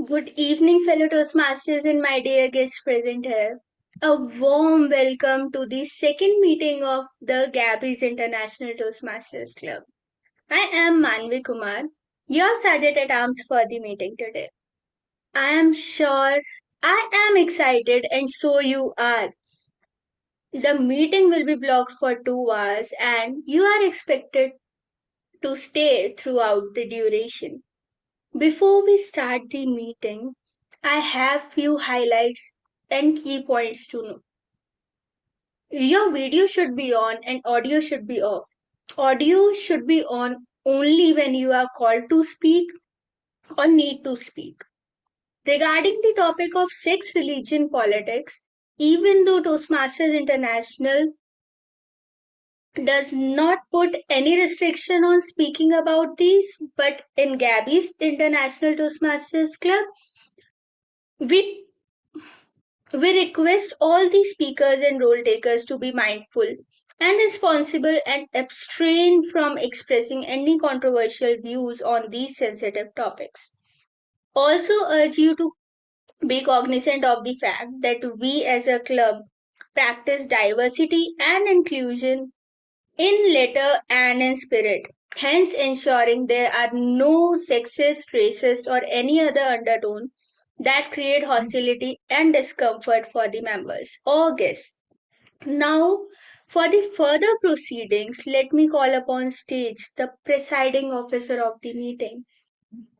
Good evening, fellow Toastmasters and my dear guests present here. A warm welcome to the second meeting of the Gabbys International Toastmasters Club. I am Maanvi Kumar, your sergeant at arms for the meeting today. I am sure I am excited, and so you are. The meeting will be blocked for 2 hours, and you are expected to stay throughout the duration. Before we start the meeting, I have few highlights and key points to know. Your video should be on and audio should be off. Audio should be on only when you are called to speak or need to speak. Regarding the topic of sex, religion, politics, even though Toastmasters International does not put any restriction on speaking about these, but in Gabby's International Toastmasters Club, we We request all the speakers and role takers to be mindful and responsible and abstain from expressing any controversial views on these sensitive topics. Also, urge you to be cognizant of the fact that we as a club practice diversity and inclusion in letter and in spirit, hence ensuring there are no sexist, racist, or any other undertone that create hostility and discomfort for the members or guests. Now, for the further proceedings, let me call upon stage the presiding officer of the meeting.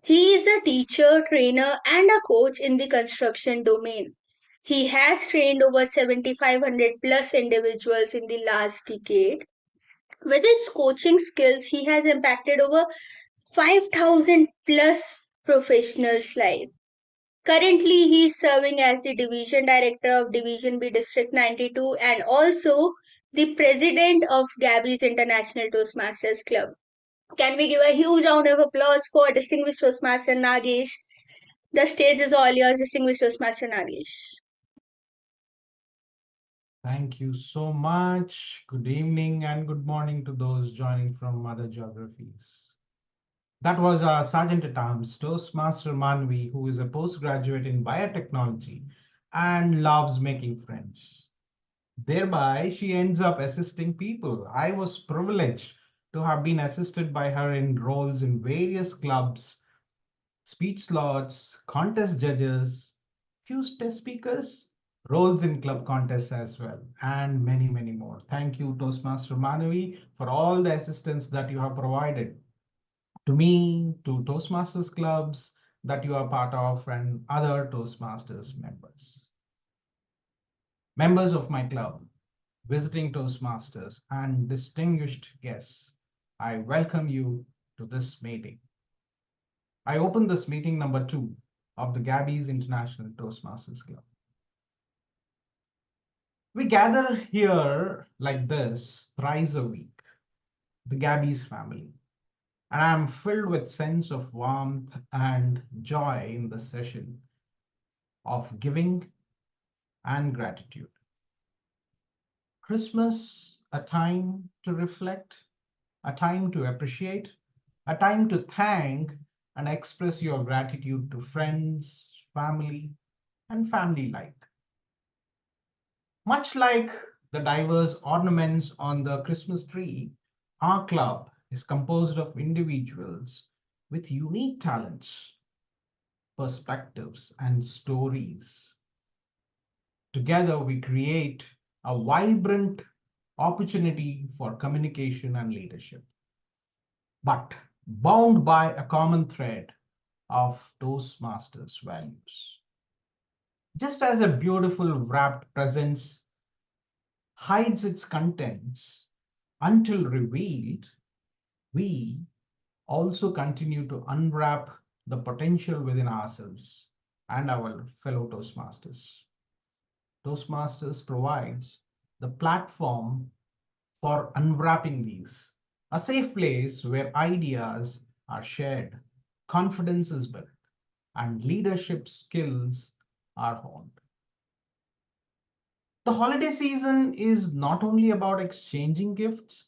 He is a teacher, trainer, and a coach in the construction domain. He has trained over 7,500 plus individuals in the last decade. With his coaching skills, he has impacted over 5,000 plus professionals' lives. Currently, he is serving as the Division Director of Division B District 92 and also the President of Gabby's International Toastmasters Club. Can we give a huge round of applause for distinguished Toastmaster Nagesh? The stage is all yours, distinguished Toastmaster Nagesh. Thank you so much. Good evening and good morning to those joining from other geographies. That was our Sergeant at Arms, Toastmaster Maanvi, who is a postgraduate in biotechnology and loves making friends. Thereby, she ends up assisting people. I was privileged to have been assisted by her in roles in various clubs, speech slots, contest judges, few test speakers, roles in club contests as well, and many, many more. Thank you, Toastmaster Manavi, for all the assistance that you have provided to me, to Toastmasters clubs that you are part of, and other Toastmasters members. Members of my club, visiting Toastmasters, and distinguished guests, I welcome you to this meeting. I open this meeting number 2 of the Gabbys International Toastmasters Club. We gather here like this thrice a week, the Gabbys family, and I'm filled with sense of warmth and joy in the session of giving and gratitude. Christmas, a time to reflect, a time to appreciate, a time to thank and express your gratitude to friends, family, and family alike. Much like the diverse ornaments on the Christmas tree, our club is composed of individuals with unique talents, perspectives, and stories. Together, we create a vibrant opportunity for communication and leadership, but bound by a common thread of Toastmasters values. Just as a beautiful wrapped presents hides its contents until revealed, we also continue to unwrap the potential within ourselves and our fellow Toastmasters. Toastmasters provides the platform for unwrapping these, a safe place where ideas are shared, confidence is built, and leadership skills are honed. The holiday season is not only about exchanging gifts,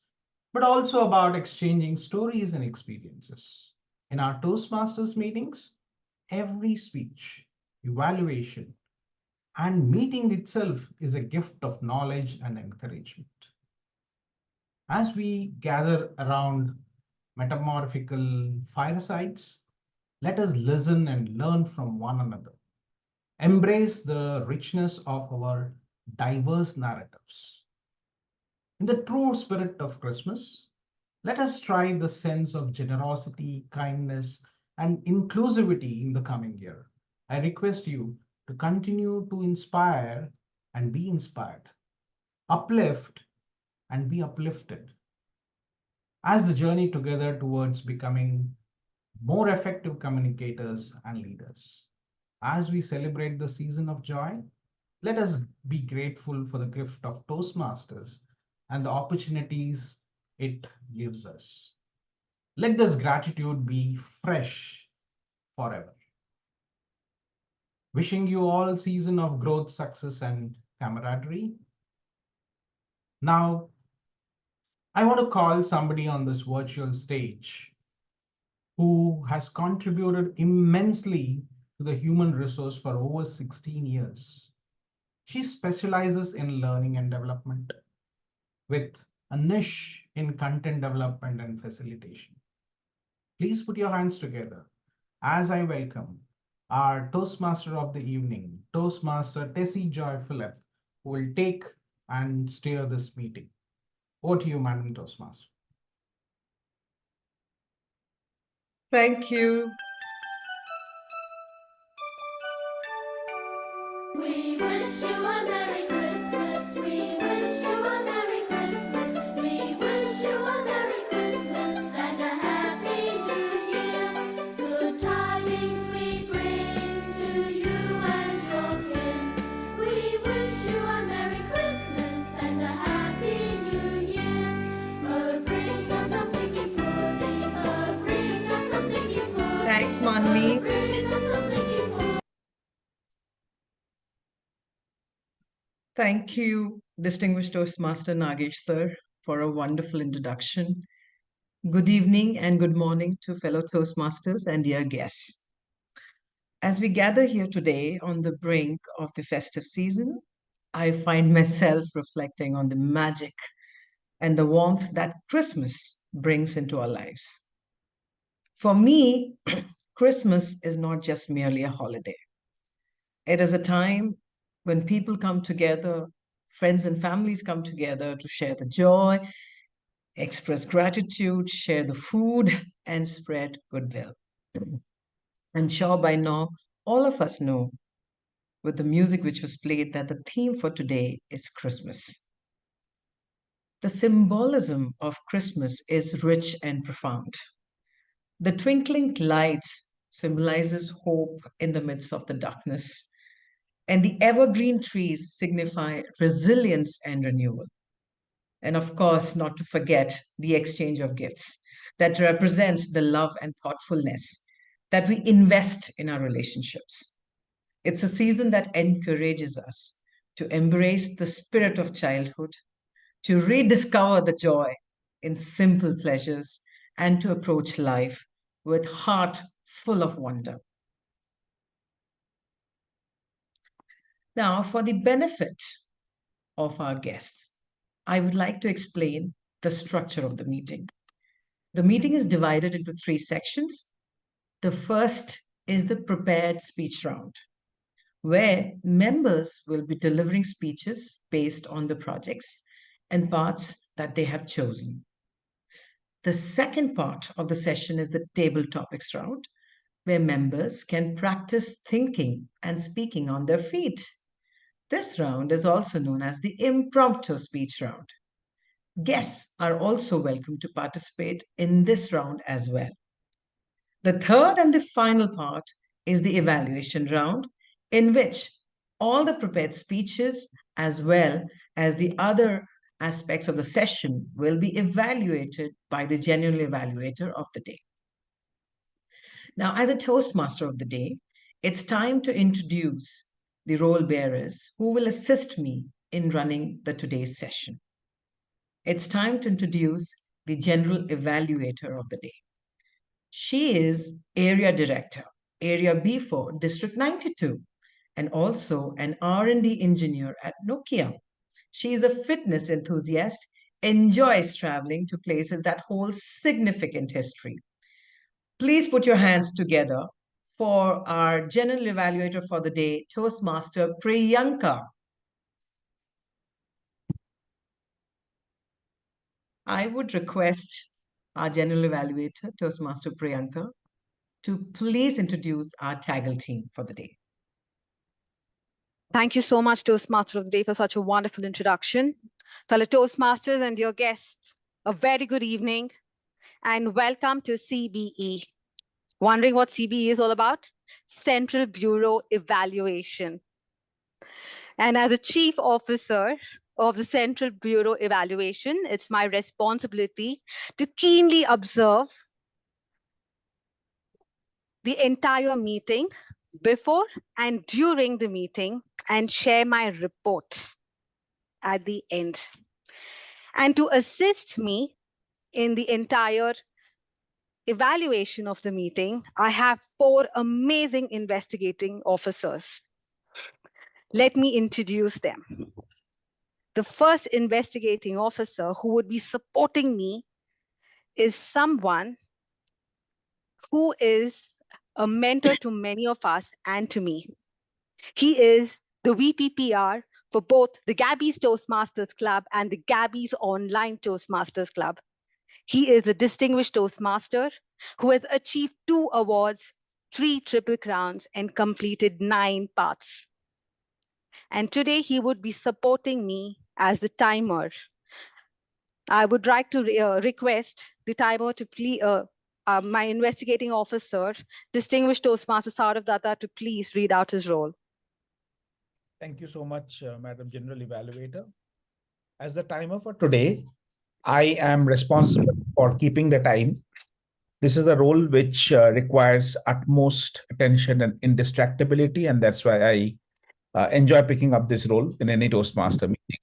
but also about exchanging stories and experiences. In our Toastmasters meetings, Every speech, evaluation, and meeting itself is a gift of knowledge and encouragement. As we gather around metamorphical firesides, let us listen and learn from one another. Embrace the richness of our diverse narratives. In the true spirit of Christmas, let us try the sense of generosity, kindness, and inclusivity in the coming year. I request you to continue to inspire and be inspired, uplift and be uplifted as the journey together towards becoming more effective communicators and leaders. As we celebrate the season of joy, let us be grateful for the gift of Toastmasters and the opportunities it gives us. Let this gratitude be fresh forever. Wishing you all season of growth, success, and camaraderie. Now, I want to call somebody on this virtual stage who has contributed immensely to the human resource for over 16 years. She specializes in learning and development with a niche in content development and facilitation. Please put your hands together as I welcome our Toastmaster of the evening, Toastmaster Tessy Joy Philip, who will take and steer this meeting. Over to you, Madam Toastmaster. Thank you. We wish you a Merry Christmas. We wish you a Merry Christmas. We wish you a Merry Christmas and a Happy New Year. Good tidings we bring to you and your kin. We wish you a Merry Christmas and a Happy New Year. Oh, bring us some figgy pudding. Oh, bring us some figgy pudding. Thanks, Maanvi. Oh, bring us some figgy pudding. Thank you, distinguished Toastmaster Nagesh sir, for a wonderful introduction. Good evening and good morning to fellow Toastmasters and dear guests. As we gather here today on the brink of the festive season, I find myself reflecting on the magic and the warmth that Christmas brings into our lives. For me, Christmas is not just merely a holiday. It is a time when people come together, friends and families come together to share the joy, express gratitude, share the food, and spread goodwill. I'm sure by now all of us know with the music which was played that the theme for today is Christmas. The symbolism of Christmas is rich and profound. The twinkling lights symbolizes hope in the midst of the darkness, and the evergreen trees signify resilience and renewal. And of course, not to forget the exchange of gifts that represents the love and thoughtfulness that we invest in our relationships. It's a season that encourages us to embrace the spirit of childhood, to rediscover the joy in simple pleasures, and to approach life with heart full of wonder. Now, for the benefit of our guests, I would like to explain the structure of the meeting. The meeting is divided into three sections. The first is the prepared speech round, where members will be delivering speeches based on the projects and parts that they have chosen. The second part of the session is the table topics round, where members can practice thinking and speaking on their feet. This round is also known as the impromptu speech round. Guests are also welcome to participate in this round as well. The third and the final part is the evaluation round, in which all the prepared speeches as well as the other aspects of the session will be evaluated by the general evaluator of the day. Now, as a Toastmaster of the day, it's time to introduce the role bearers who will assist me in running the today's session. It's time to introduce the general evaluator of the day. She is Area Director, Area B4, District 92, and also an R&D engineer at Nokia. She is a fitness enthusiast, enjoys traveling to places that hold significant history. Please put your hands together for our general evaluator for the day, Toastmaster Priyanka. I would request our general evaluator, Toastmaster Priyanka, to please introduce our TAGL team for the day. Thank you so much, Toastmaster of the Day, for such a wonderful introduction. Fellow Toastmasters and dear guests, a very good evening and welcome to CBE. Wondering what CBE is all about? Central Bureau Evaluation. And as a Chief Officer of the Central Bureau Evaluation, it's my responsibility to keenly observe the entire meeting before and during the meeting and share my report at the end. And to assist me in the entire evaluation of the meeting, I have 4 amazing investigating officers. Let me introduce them. The first investigating officer who would be supporting me is someone who is a mentor to many of us and to me. He is the VPPR for both the Gabbys Toastmasters Club and the Gabbys Online Toastmasters Club. He is a distinguished Toastmaster who has achieved 2 awards, 3 triple crowns, and completed 9 paths. And today he would be supporting me as the timer. I would like to request the timer to please, my investigating officer, distinguished Toastmaster Sourav Dutta, to please read out his role. Thank you so much, Madam General Evaluator. As the timer for today, I am responsible for keeping the time. This is a role which requires utmost attention and indistractability, and that's why I enjoy picking up this role in any Toastmaster meeting.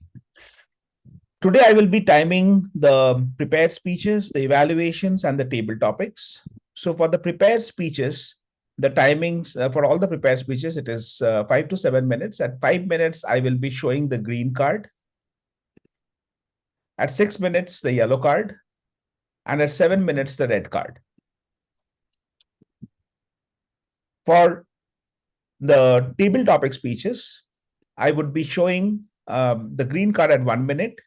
Today, I will be timing the prepared speeches, the evaluations, and the table topics. So for the prepared speeches, the timings for all the prepared speeches, it is 5 to 7 minutes. At 5 minutes, I will be showing the green card. At 6 minutes, the yellow card. And at 7 minutes, the red card. For the table topic speeches, I would be showing the green card at 1 minute,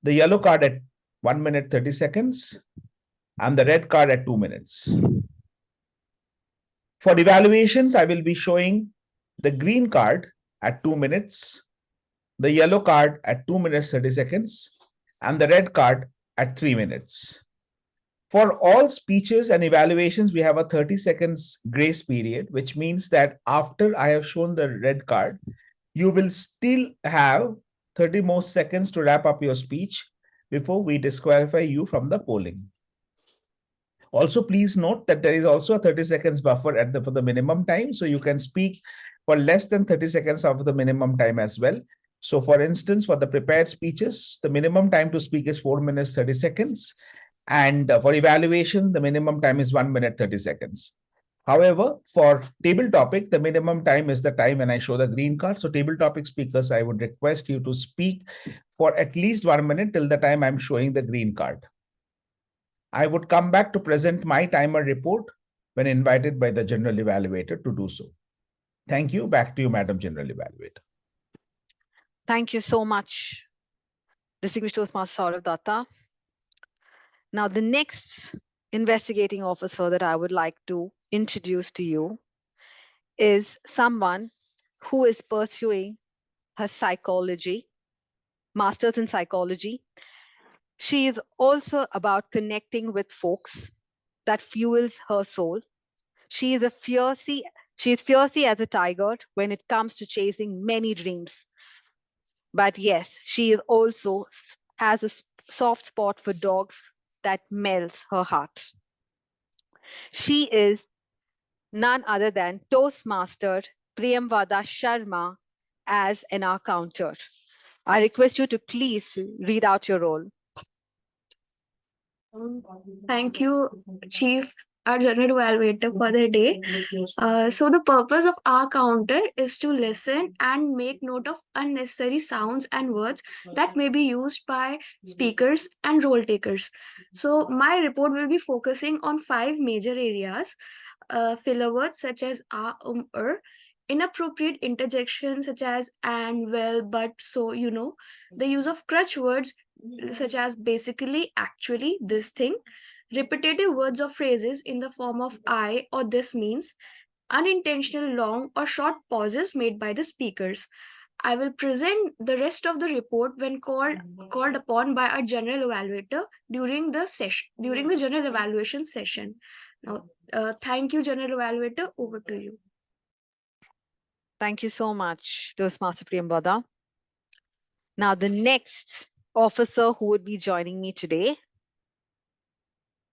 the yellow card at 1 minute 30 seconds, and the red card at 2 minutes. For evaluations, I will be showing the green card at 2 minutes, the yellow card at 2 minutes 30 seconds, and the red card at 3 minutes. For all speeches and evaluations, we have a 30 seconds grace period, which means that after I have shown the red card, you will still have 30 more seconds to wrap up your speech before we disqualify you from the polling. Also, please note that there is also a 30 seconds buffer for the minimum time. So you can speak for less than 30 seconds of the minimum time as well. So for instance, for the prepared speeches, the minimum time to speak is 4 minutes 30 seconds. And for evaluation, the minimum time is 1 minute 30 seconds. However, for table topic, the minimum time is the time when I show the green card. So table topic speakers, I would request you to speak for at least 1 minute till the time I'm showing the green card. I would come back to present my timer report when invited by the General Evaluator to do so. Thank you. Back to you, Madam General Evaluator. Thank you so much, distinguished Toastmaster Sourav Dutta. Now, the next investigating officer that I would like to introduce to you is someone who is pursuing her psychology, master's in psychology. She is also about connecting with folks that fuels her soul. She is fiercey as a tiger when it comes to chasing many dreams. But yes, she is also has a soft spot for dogs that melts her heart. She is none other than Toastmaster Priyamvada Sharma as an counter. I request you to please read out your role. Thank you, Chief our general evaluator for the day. So the purpose of our counter is to listen and make note of unnecessary sounds and words that may be used by speakers and role takers. So my report will be focusing on 5 major areas: filler words such as inappropriate interjections such as and, well, but, so, the use of crutch words such as basically, actually, this thing, repetitive words or phrases in the form of I or this means, unintentional long or short pauses made by the speakers. I will present the rest of the report when called upon by our general evaluator during the general evaluation session. Now, thank you, general evaluator. Over to you. Thank you so much, Toastmaster Priyamvada. Now, the next officer who would be joining me today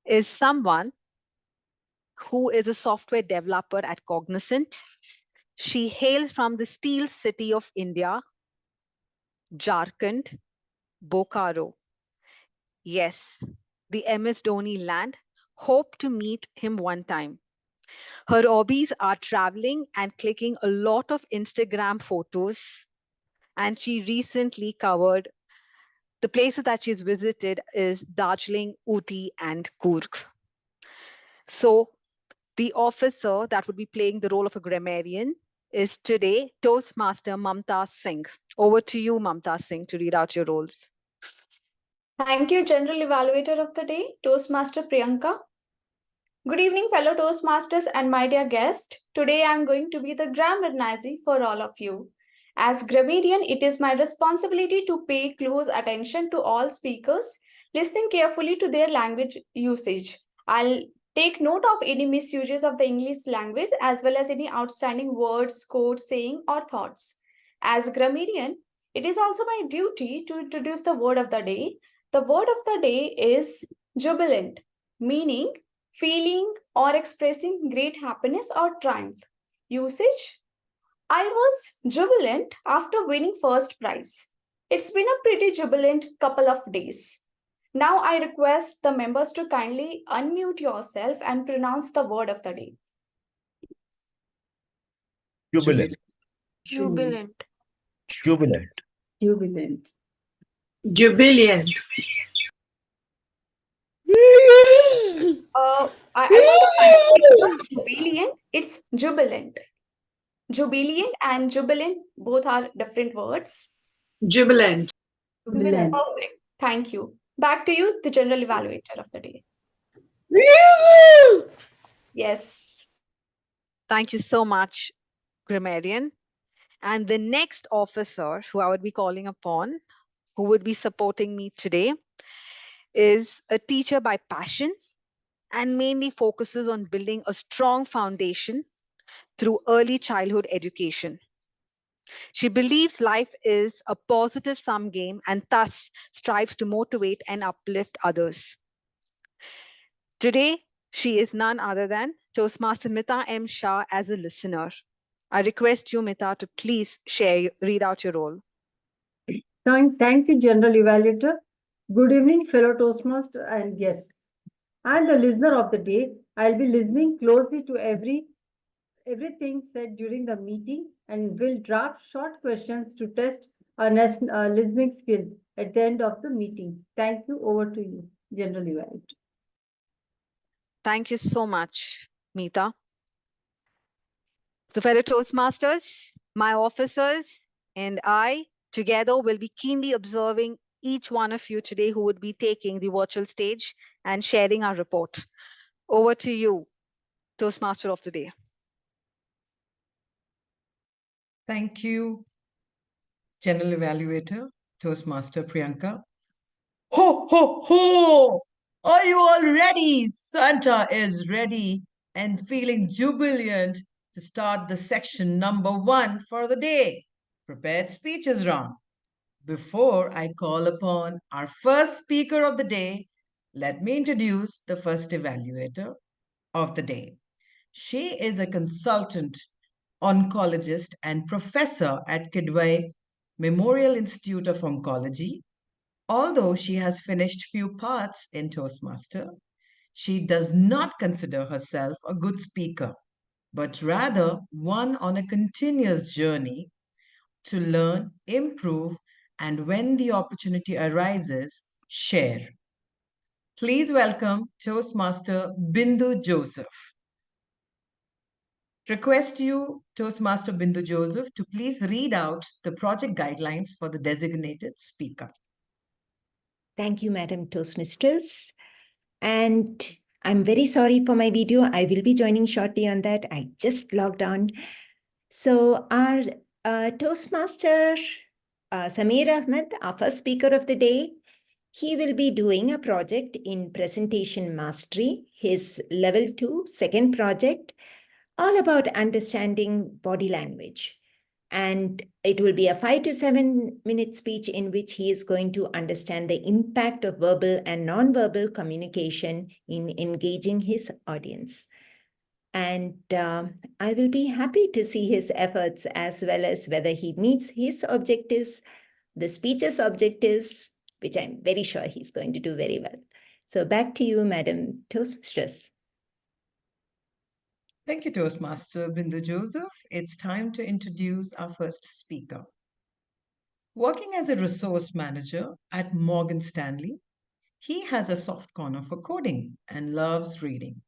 is someone who is a software developer at Cognizant. She hails from the steel city of India, Jharkhand, Bokaro. Yes, the MS Dhoni land. Hope to meet him one time. Her hobbies are traveling and clicking a lot of Instagram photos. And she recently covered the places that she's visited is Darjeeling, Ooty, and Coorg. So the officer that would be playing the role of a grammarian is today Toastmaster Mamta Singh. Over to you, Mamta Singh, to read out your roles. Thank you, General Evaluator of the Day, Toastmaster Priyanka. Good evening, fellow Toastmasters and my dear guest. Today I am going to be the grammar Nazi for all of you. As grammarian, it is my responsibility to pay close attention to all speakers, listening carefully to their language usage. I'll take note of any misuses of the English language as well as any outstanding words, quotes, saying, or thoughts. As grammarian, it is also my duty to introduce the word of the day. The word of the day is jubilant, meaning feeling or expressing great happiness or triumph. Usage: I was jubilant after winning first prize. It's been a pretty jubilant couple of days. Now I request the members to kindly unmute yourself and pronounce the word of the day. Jubilant. Jubilant. Jubilant. Jubilant. Jubilant. I want to find jubilant. It's jubilant. Jubilant and jubilant both are different words. Jubilant. Jubilant. Perfect. Thank you. Back to you, the general evaluator of the day. Yes. Thank you so much, grammarian. And the next officer who I would be calling upon, who would be supporting me today, is a teacher by passion and mainly focuses on building a strong foundation through early childhood education. She believes life is a positive sum game and thus strives to motivate and uplift others. Today, she is none other than Toastmaster Mita M. Shah as a listener. I request you, Mita, to please read out your role. Thank you, General Evaluator. Good evening, fellow Toastmasters and guests. I'm the listener of the day. I'll be listening closely to everything said during the meeting and will draft short questions to test our listening skill at the end of the meeting. Thank you. Over to you, General Evaluator. Thank you so much, Mita. So, fellow Toastmasters, my officers and I together will be keenly observing each one of you today who would be taking the virtual stage and sharing our report. Over to you, Toastmaster of the day. Thank you, General Evaluator, Toastmaster Priyanka. Ho, ho, ho! Are you all ready? Santa is ready and feeling jubilant to start the section number 1 for the day. Prepared speeches round. Before I call upon our first speaker of the day, let me introduce the first evaluator of the day. She is a consultant, oncologist, and professor at Kidwai Memorial Institute of Oncology. Although she has finished few parts in Toastmaster, she does not consider herself a good speaker, but rather one on a continuous journey to learn, improve, and when the opportunity arises, share. Please welcome Toastmaster Bindhu Joseph. Request you, Toastmaster Bindhu Joseph, to please read out the project guidelines for the designated speaker. Thank you, Madam Toastmasters. And I'm very sorry for my video. I will be joining shortly on that. I just logged on. So our Toastmaster, Samir Ahmed, our first speaker of the day, he will be doing a project in presentation mastery, his level 2 second project, all about understanding body language. And it will be a 5 to 7 minute speech in which he is going to understand the impact of verbal and non-verbal communication in engaging his audience. And I will be happy to see his efforts as well as whether he meets his objectives, the speech's objectives, which I'm very sure he's going to do very well. So back to you, Madam Toastmistress. Thank you, Toastmaster Bindhu Joseph. It's time to introduce our first speaker. Working as a resource manager at Morgan Stanley, he has a soft corner for coding and loves reading.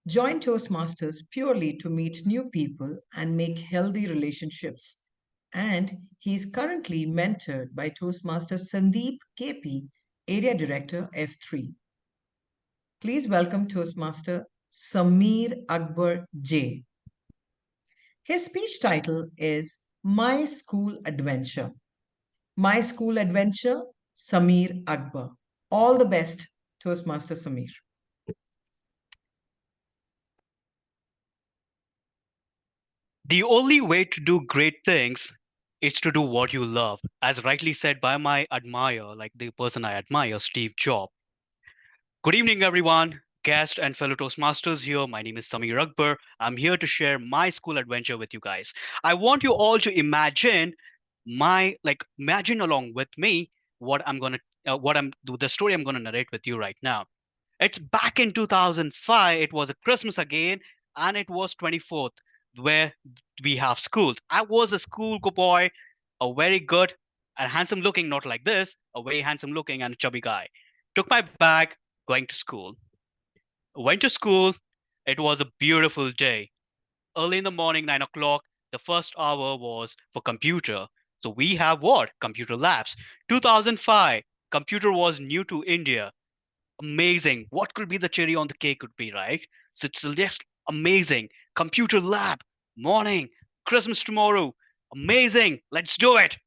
Join Toastmasters purely to meet new people and make healthy relationships. And he's currently mentored by Toastmaster Sandeep KP, Area Director F3. Please welcome Toastmaster Sameer Akbar J. His speech title is My School Adventure. My School Adventure, Sameer Akbar. All the best, Toastmaster Sameer. The only way to do great things is to do what you love, as rightly said by my admirer, like the person I admire, Steve Jobs. Good evening, everyone. Guest and fellow Toastmasters here. My name is Sameer Akbar. I'm here to share my school adventure with you guys. I want you all to imagine imagine along with me the story I'm gonna narrate with you right now. It's back in 2005. It was a Christmas again, and it was 24th, where we have schools. I was a school boy, a very good and handsome looking, not like this, a very handsome looking and chubby guy. Took my bag, going to school. Went to school. It was a beautiful day. Early in the morning, 9 o'clock, the first hour was for computer. So we have what? Computer labs. 2005, computer was new to India. Amazing. What could be the cherry on the cake could be, right? So it's just amazing. Computer lab, morning, Christmas tomorrow. Amazing. Let's do it.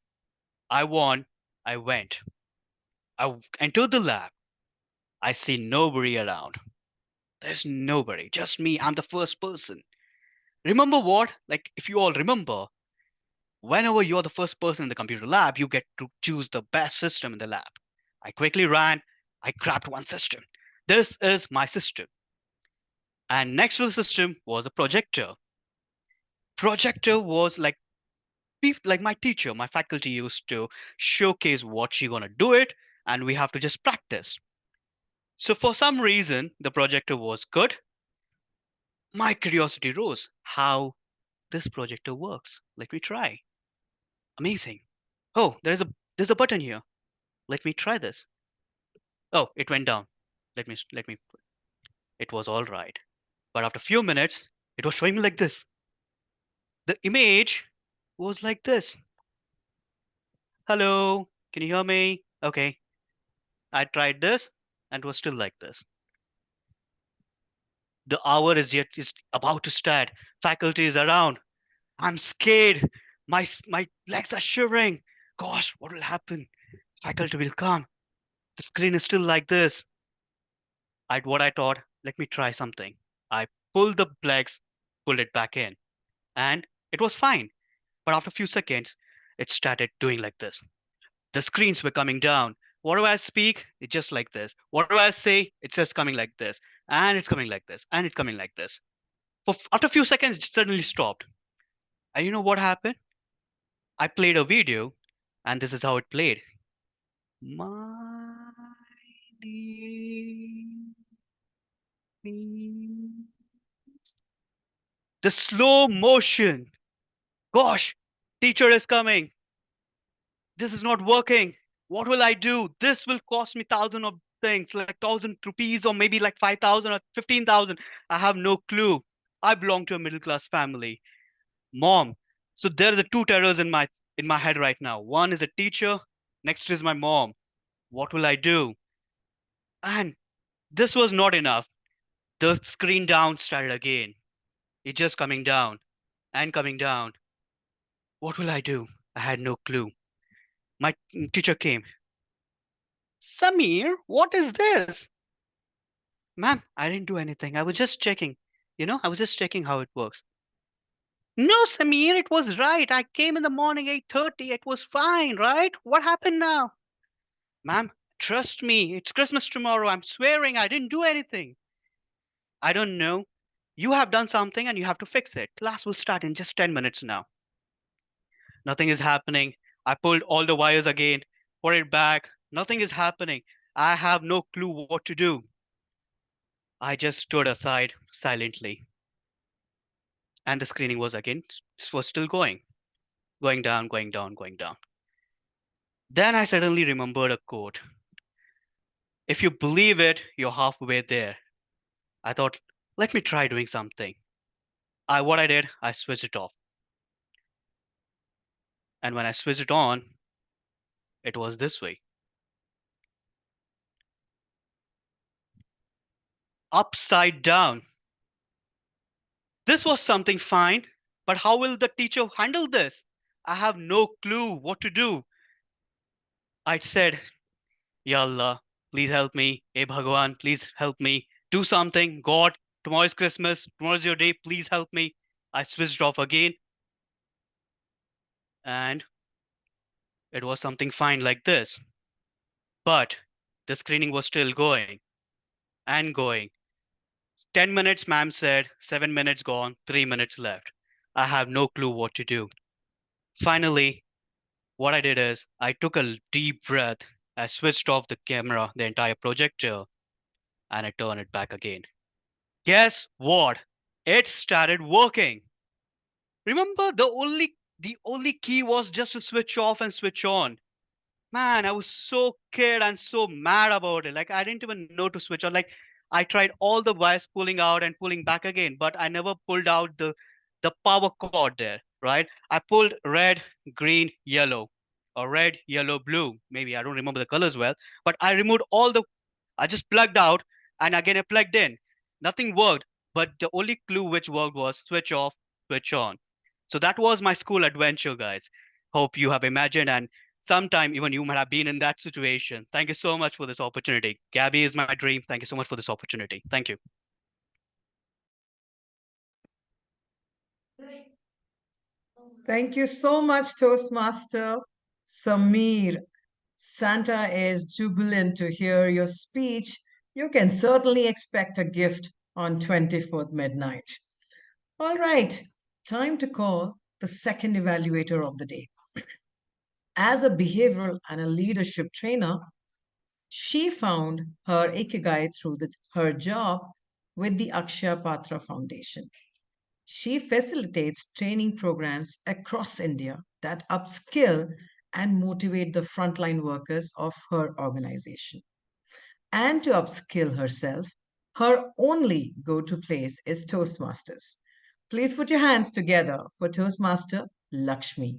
I won. I went. I entered the lab. I see nobody around. There's nobody, just me. I'm the first person. Remember what? Like, if you all remember, whenever you're the first person in the computer lab, you get to choose the best system in the lab. I quickly ran. I grabbed one system. This is my system. And next to the system was a projector. Projector was like my teacher, my faculty used to showcase what she gonna do it, and we have to just practice. So for some reason, the projector was good. My curiosity rose. How this projector works? Let me try. Amazing. Oh, there's a button here. Let me try this. Oh, it went down. Let me. It was all right. But after a few minutes, it was showing me like this. The image was like this. Hello, can you hear me? Okay. I tried this and it was still like this. The hour is about to start. Faculty is around. I'm scared. My legs are shivering. Gosh, what will happen? Faculty will come. The screen is still like this. What I thought, let me try something. I pulled the legs, pulled it back in, and it was fine. But after a few seconds, it started doing like this. The screens were coming down. What do I speak? It's just like this. What do I say? It's just coming like this. And it's coming like this. And it's coming like this. After a few seconds, it suddenly stopped. And you know what happened? I played a video, and this is how it played. My name The slow motion. Gosh, teacher is coming. This is not working. What will I do? This will cost me thousands of things, like 1,000 rupees or maybe like 5,000 or 15,000. I have no clue. I belong to a middle class family. Mom. So there are the two terrors in my head right now. One is a teacher, next is my mom. What will I do? And this was not enough. The screen down started again. It's just coming down and coming down. What will I do? I had no clue. My teacher came. Samir, what is this? Ma'am, I didn't do anything. I was just checking. I was just checking how it works. No, Samir, it was right. I came in the morning 8:30. It was fine, right? What happened now? Ma'am, trust me. It's Christmas tomorrow. I'm swearing I didn't do anything. I don't know. You have done something and you have to fix it. Class will start in just 10 minutes now. Nothing is happening. I pulled all the wires again, put it back. Nothing is happening. I have no clue what to do. I just stood aside silently. And the screening was still going down, going down, going down. Then I suddenly remembered a quote. If you believe it, you're halfway there. I thought, let me try doing something. What I did, I switched it off. And when I switched it on, it was this way. Upside down. This was something fine, but how will the teacher handle this? I have no clue what to do. I said, Ya Allah, please help me. Hey Bhagwan, please help me. Do something. God, tomorrow is Christmas. Tomorrow is your day. Please help me. I switched off again. And it was something fine like this. But the screening was still going and going. 10 minutes, ma'am said. 7 minutes gone. 3 minutes left. I have no clue what to do. Finally, what I did is I took a deep breath. I switched off the camera, the entire projector, and I turned it back again. Guess what? It started working. Remember, the only key was just to switch off and switch on. Man, I was so scared and so mad about it. Like I didn't even know to switch on. Like I tried all the wires pulling out and pulling back again, but I never pulled out the power cord there, right? I pulled red, green, yellow, or red, yellow, blue. Maybe I don't remember the colors well, but I removed I just plugged out and again I plugged in. Nothing worked, but the only clue which worked was switch off, switch on. So that was my school adventure, guys. Hope you have imagined and sometime even you might have been in that situation. Thank you so much for this opportunity. Gabby is my dream. Thank you so much for this opportunity. Thank you. Thank you so much, Toastmaster Samir. Santa is jubilant to hear your speech. You can certainly expect a gift on 24th midnight. All right, time to call the second evaluator of the day. As a behavioral and a leadership trainer, she found her ikigai through her job with the Akshaya Patra Foundation. She facilitates training programs across India that upskill and motivate the frontline workers of her organization. And to upskill herself, her only go to place is Toastmasters. Please put your hands together for Toastmaster Lakshmi.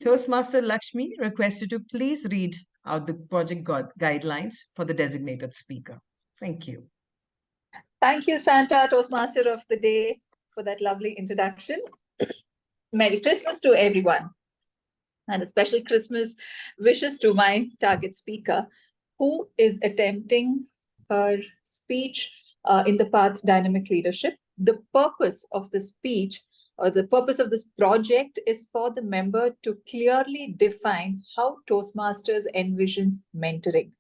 Toastmaster Lakshmi requests you to please read out the project guidelines for the designated speaker. Thank you. Thank you, Santa, Toastmaster of the Day, for that lovely introduction. Merry Christmas to everyone. And a special Christmas wishes to my target speaker, who is attempting her speech in the path Dynamic Leadership. The purpose of the speech or the purpose of this project is for the member to clearly define how Toastmasters envisions mentoring.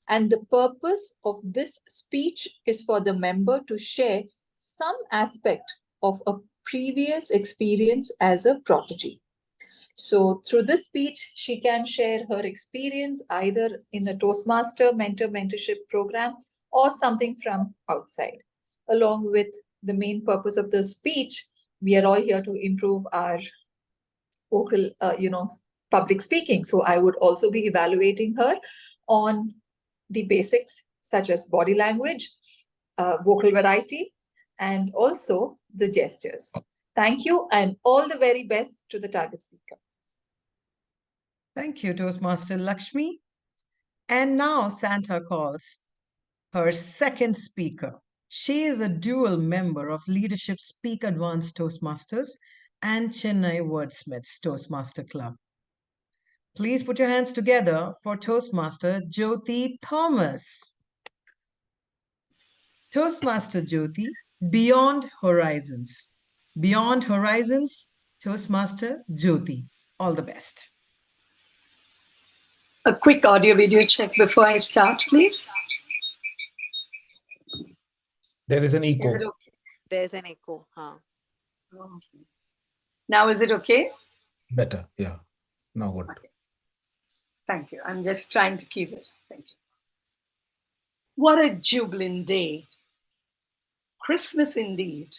And the purpose of this speech is for the member to share some aspect of a previous experience as a prodigy. So through this speech, she can share her experience either in a Toastmaster mentorship program or something from outside, along with the main purpose of the speech, we are all here to improve our vocal, public speaking. So I would also be evaluating her on the basics such as body language, vocal variety, and also the gestures. Thank you and all the very best to the target speaker. Thank you, Toastmaster Lakshmi. And now Santa calls her second speaker. She is a dual member of Leadership Speak Advanced Toastmasters and Chennai Wordsmiths Toastmaster Club. Please put your hands together for Toastmaster Jyothi Thomas. Toastmaster Jyothi, Beyond Horizons. Beyond Horizons, Toastmaster Jyothi. All the best. A quick audio video check before I start, please. There is an Is echo. it okay? There's an echo. Huh? Oh. Now, is it okay? Better. Yeah. Now good. Okay. Thank you. I'm just trying to keep it. Thank you. What a jubilant day. Christmas indeed.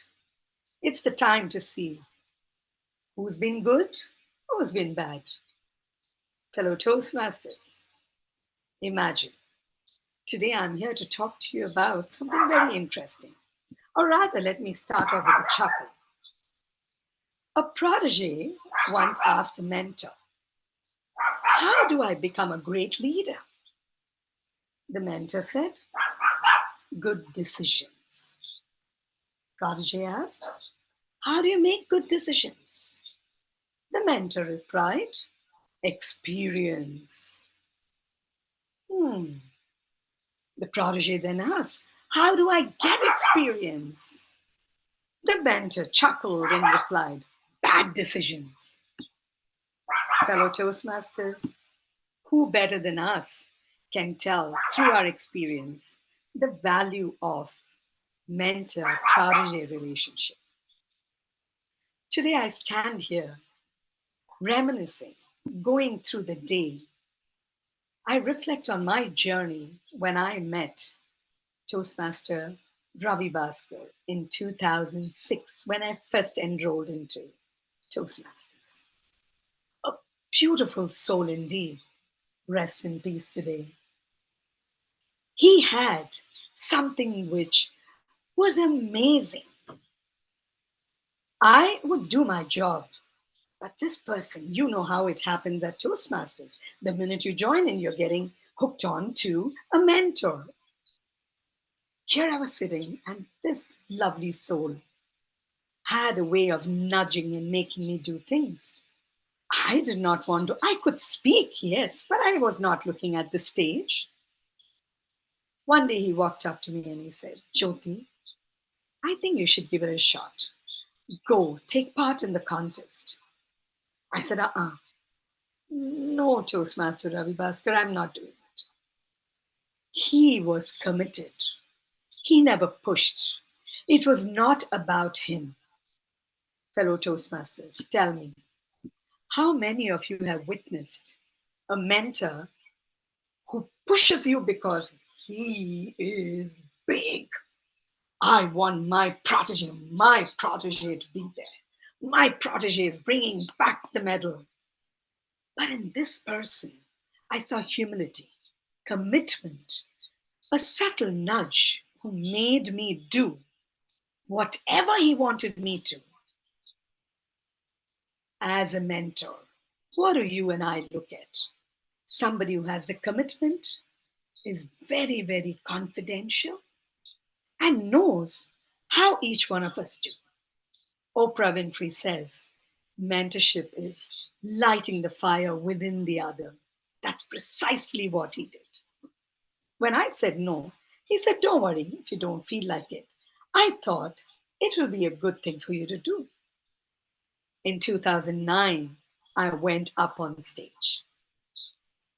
It's the time to see who's been good, who's been bad. Fellow Toastmasters, imagine. Today I'm here to talk to you about something very interesting. Or rather, let me start off with a chuckle. A protege once asked a mentor, "How do I become a great leader?" The mentor said, "Good decisions." Protege asked, "How do you make good decisions?" The mentor replied, "Experience." The protege then asked, "How do I get experience?" The mentor chuckled and replied, "Bad decisions." Fellow Toastmasters, who better than us can tell through our experience the value of mentor-protege relationship? Today I stand here reminiscing, going through the day. I reflect on my journey when I met Toastmaster Ravi Bhaskar in 2006 when I first enrolled into Toastmasters. A beautiful soul indeed. Rest in peace today. He had something which was amazing. I would do my job, but this person, you know how it happens at Toastmasters. The minute you join in, you're getting hooked on to a mentor. Here I was sitting, and this lovely soul had a way of nudging and making me do things. I did not want to. I could speak, yes, but I was not looking at the stage. One day he walked up to me and he said, "Jyothi, I think you should give it a shot. Go, take part in the contest." I said, "No, Toastmaster Ravi Bhaskar, I'm not doing it." He was committed. He never pushed. It was not about him. Fellow Toastmasters, tell me, how many of you have witnessed a mentor who pushes you because he is big? I want my protege to be there. My protege is bringing back the medal. But in this person, I saw humility, commitment, a subtle nudge who made me do whatever he wanted me to. As a mentor, what do you and I look at? Somebody who has the commitment, is very, very confidential, and knows how each one of us do. Oprah Winfrey says, mentorship is lighting the fire within the other. That's precisely what he did. When I said no, he said, "Don't worry if you don't feel like it. I thought it will be a good thing for you to do." In 2009, I went up on stage.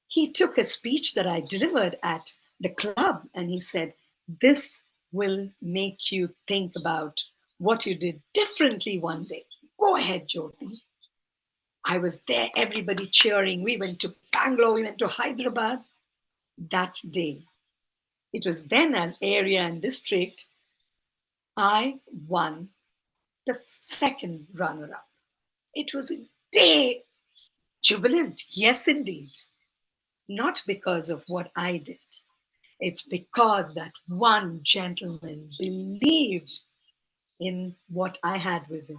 He took a speech that I delivered at the club and he said, "This will make you think about what you did differently one day. Go ahead, Jyothi." I was there, everybody cheering. We went to Bangalore, we went to Hyderabad. That day, it was then as area and district, I won the second runner-up. It was a day jubilant, yes, indeed. Not because of what I did. It's because that one gentleman believed in what I had within.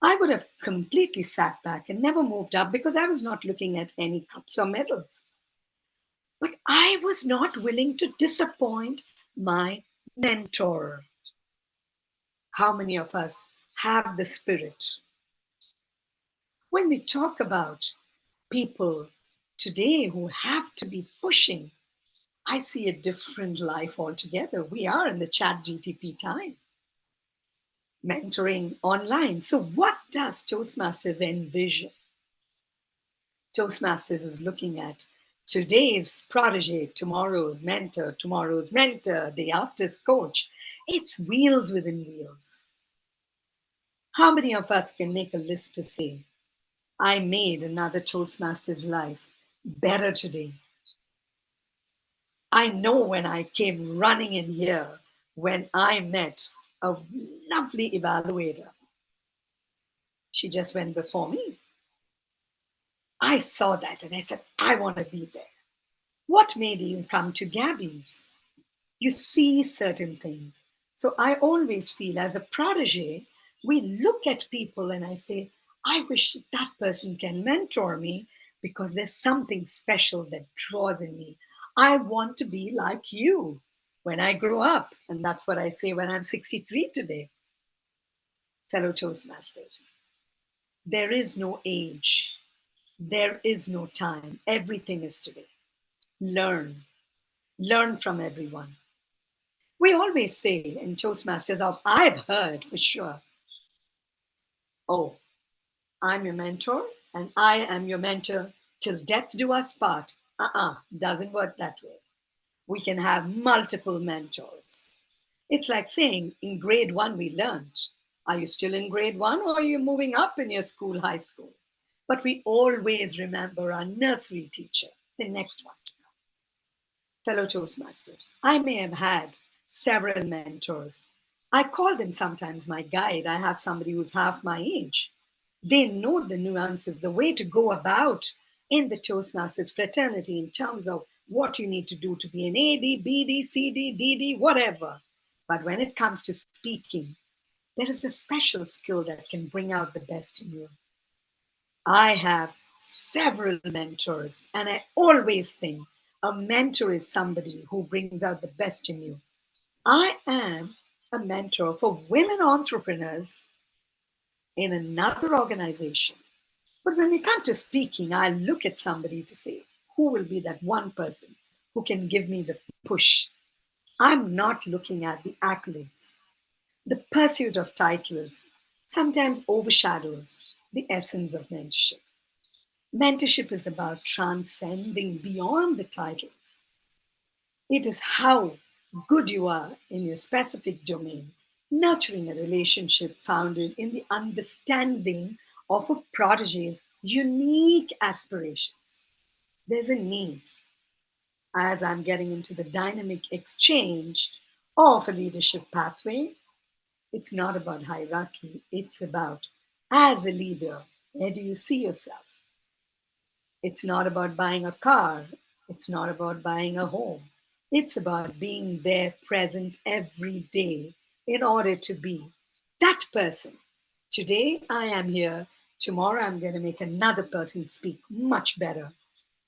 I would have completely sat back and never moved up because I was not looking at any cups or medals. But I was not willing to disappoint my mentor. How many of us have the spirit? When we talk about people today who have to be pushing, I see a different life altogether. We are in the chat GTP time, mentoring online. So what does Toastmasters envision? Toastmasters is looking at today's protege, tomorrow's mentor, day after's coach. It's wheels within wheels. How many of us can make a list to say, I made another Toastmaster's life better today? I know when I came running in here, when I met a lovely evaluator, she just went before me. I saw that and I said, I want to be there. What made you come to Gabbys? You see certain things. So I always feel as a protege, we look at people and I say, I wish that person can mentor me because there's something special that draws in me. I want to be like you when I grow up. And that's what I say when I'm 63 today. Fellow Toastmasters, there is no age. There is no time. Everything is today. Learn. Learn from everyone. We always say in Toastmasters, I've heard for sure, oh, I'm your mentor and I am your mentor till death do us part. Doesn't work that way. We can have multiple mentors. It's like saying in grade 1 we learned. Are you still in grade 1 or are you moving up in your school, high school? But we always remember our nursery teacher, the next one. Fellow Toastmasters, I may have had several mentors. I call them sometimes my guide. I have somebody who's half my age. They know the nuances, the way to go about in the Toastmasters fraternity in terms of what you need to do to be an AD, BD, CD, DD, whatever. But when it comes to speaking, there is a special skill that can bring out the best in you. I have several mentors, and I always think a mentor is somebody who brings out the best in you. I am a mentor for women entrepreneurs in another organization. But when we come to speaking, I look at somebody to say, who will be that one person who can give me the push? I'm not looking at the accolades. The pursuit of titles sometimes overshadows the essence of mentorship. Mentorship is about transcending beyond the titles. It is how good you are in your specific domain, nurturing a relationship founded in the understanding of a protege's unique aspirations. There's a need, as I'm getting into the dynamic exchange of a leadership pathway. It's not about hierarchy, it's about, as a leader, where do you see yourself? It's not about buying a car. It's not about buying a home. It's about being there present every day in order to be that person. Today I am here. Tomorrow I'm going to make another person speak much better.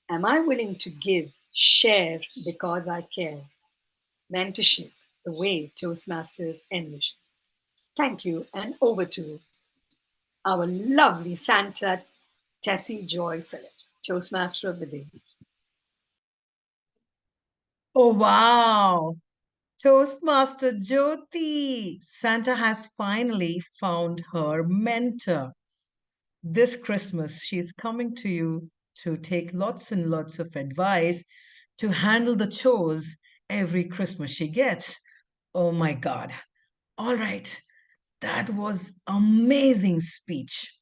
Am I willing to give, share because I care? Mentorship, the way Toastmasters envision. Thank you, and over to our lovely Santa Tessy Joy Philip, Toastmaster of the Day. Oh, wow. Toastmaster Jyothi. Santa has finally found her mentor. This Christmas, she's coming to you to take lots and lots of advice to handle the chores every Christmas she gets. Oh my God. All right. That was amazing speech.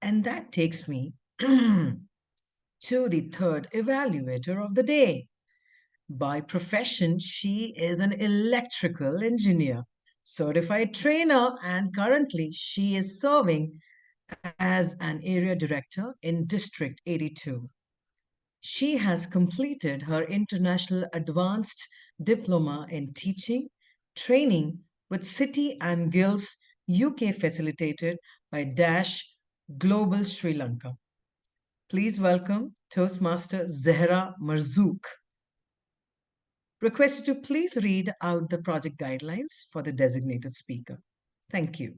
And that takes me to the third evaluator of the day. By profession, she is an electrical engineer. certified trainer, and currently she is serving as an area director in District 82. She has completed her International Advanced Diploma in Teaching, Training with City and Guilds UK, facilitated by Dash Global Sri Lanka. Please welcome Toastmaster Zahra Marzook. Requested to please read out the project guidelines for the designated speaker. Thank you.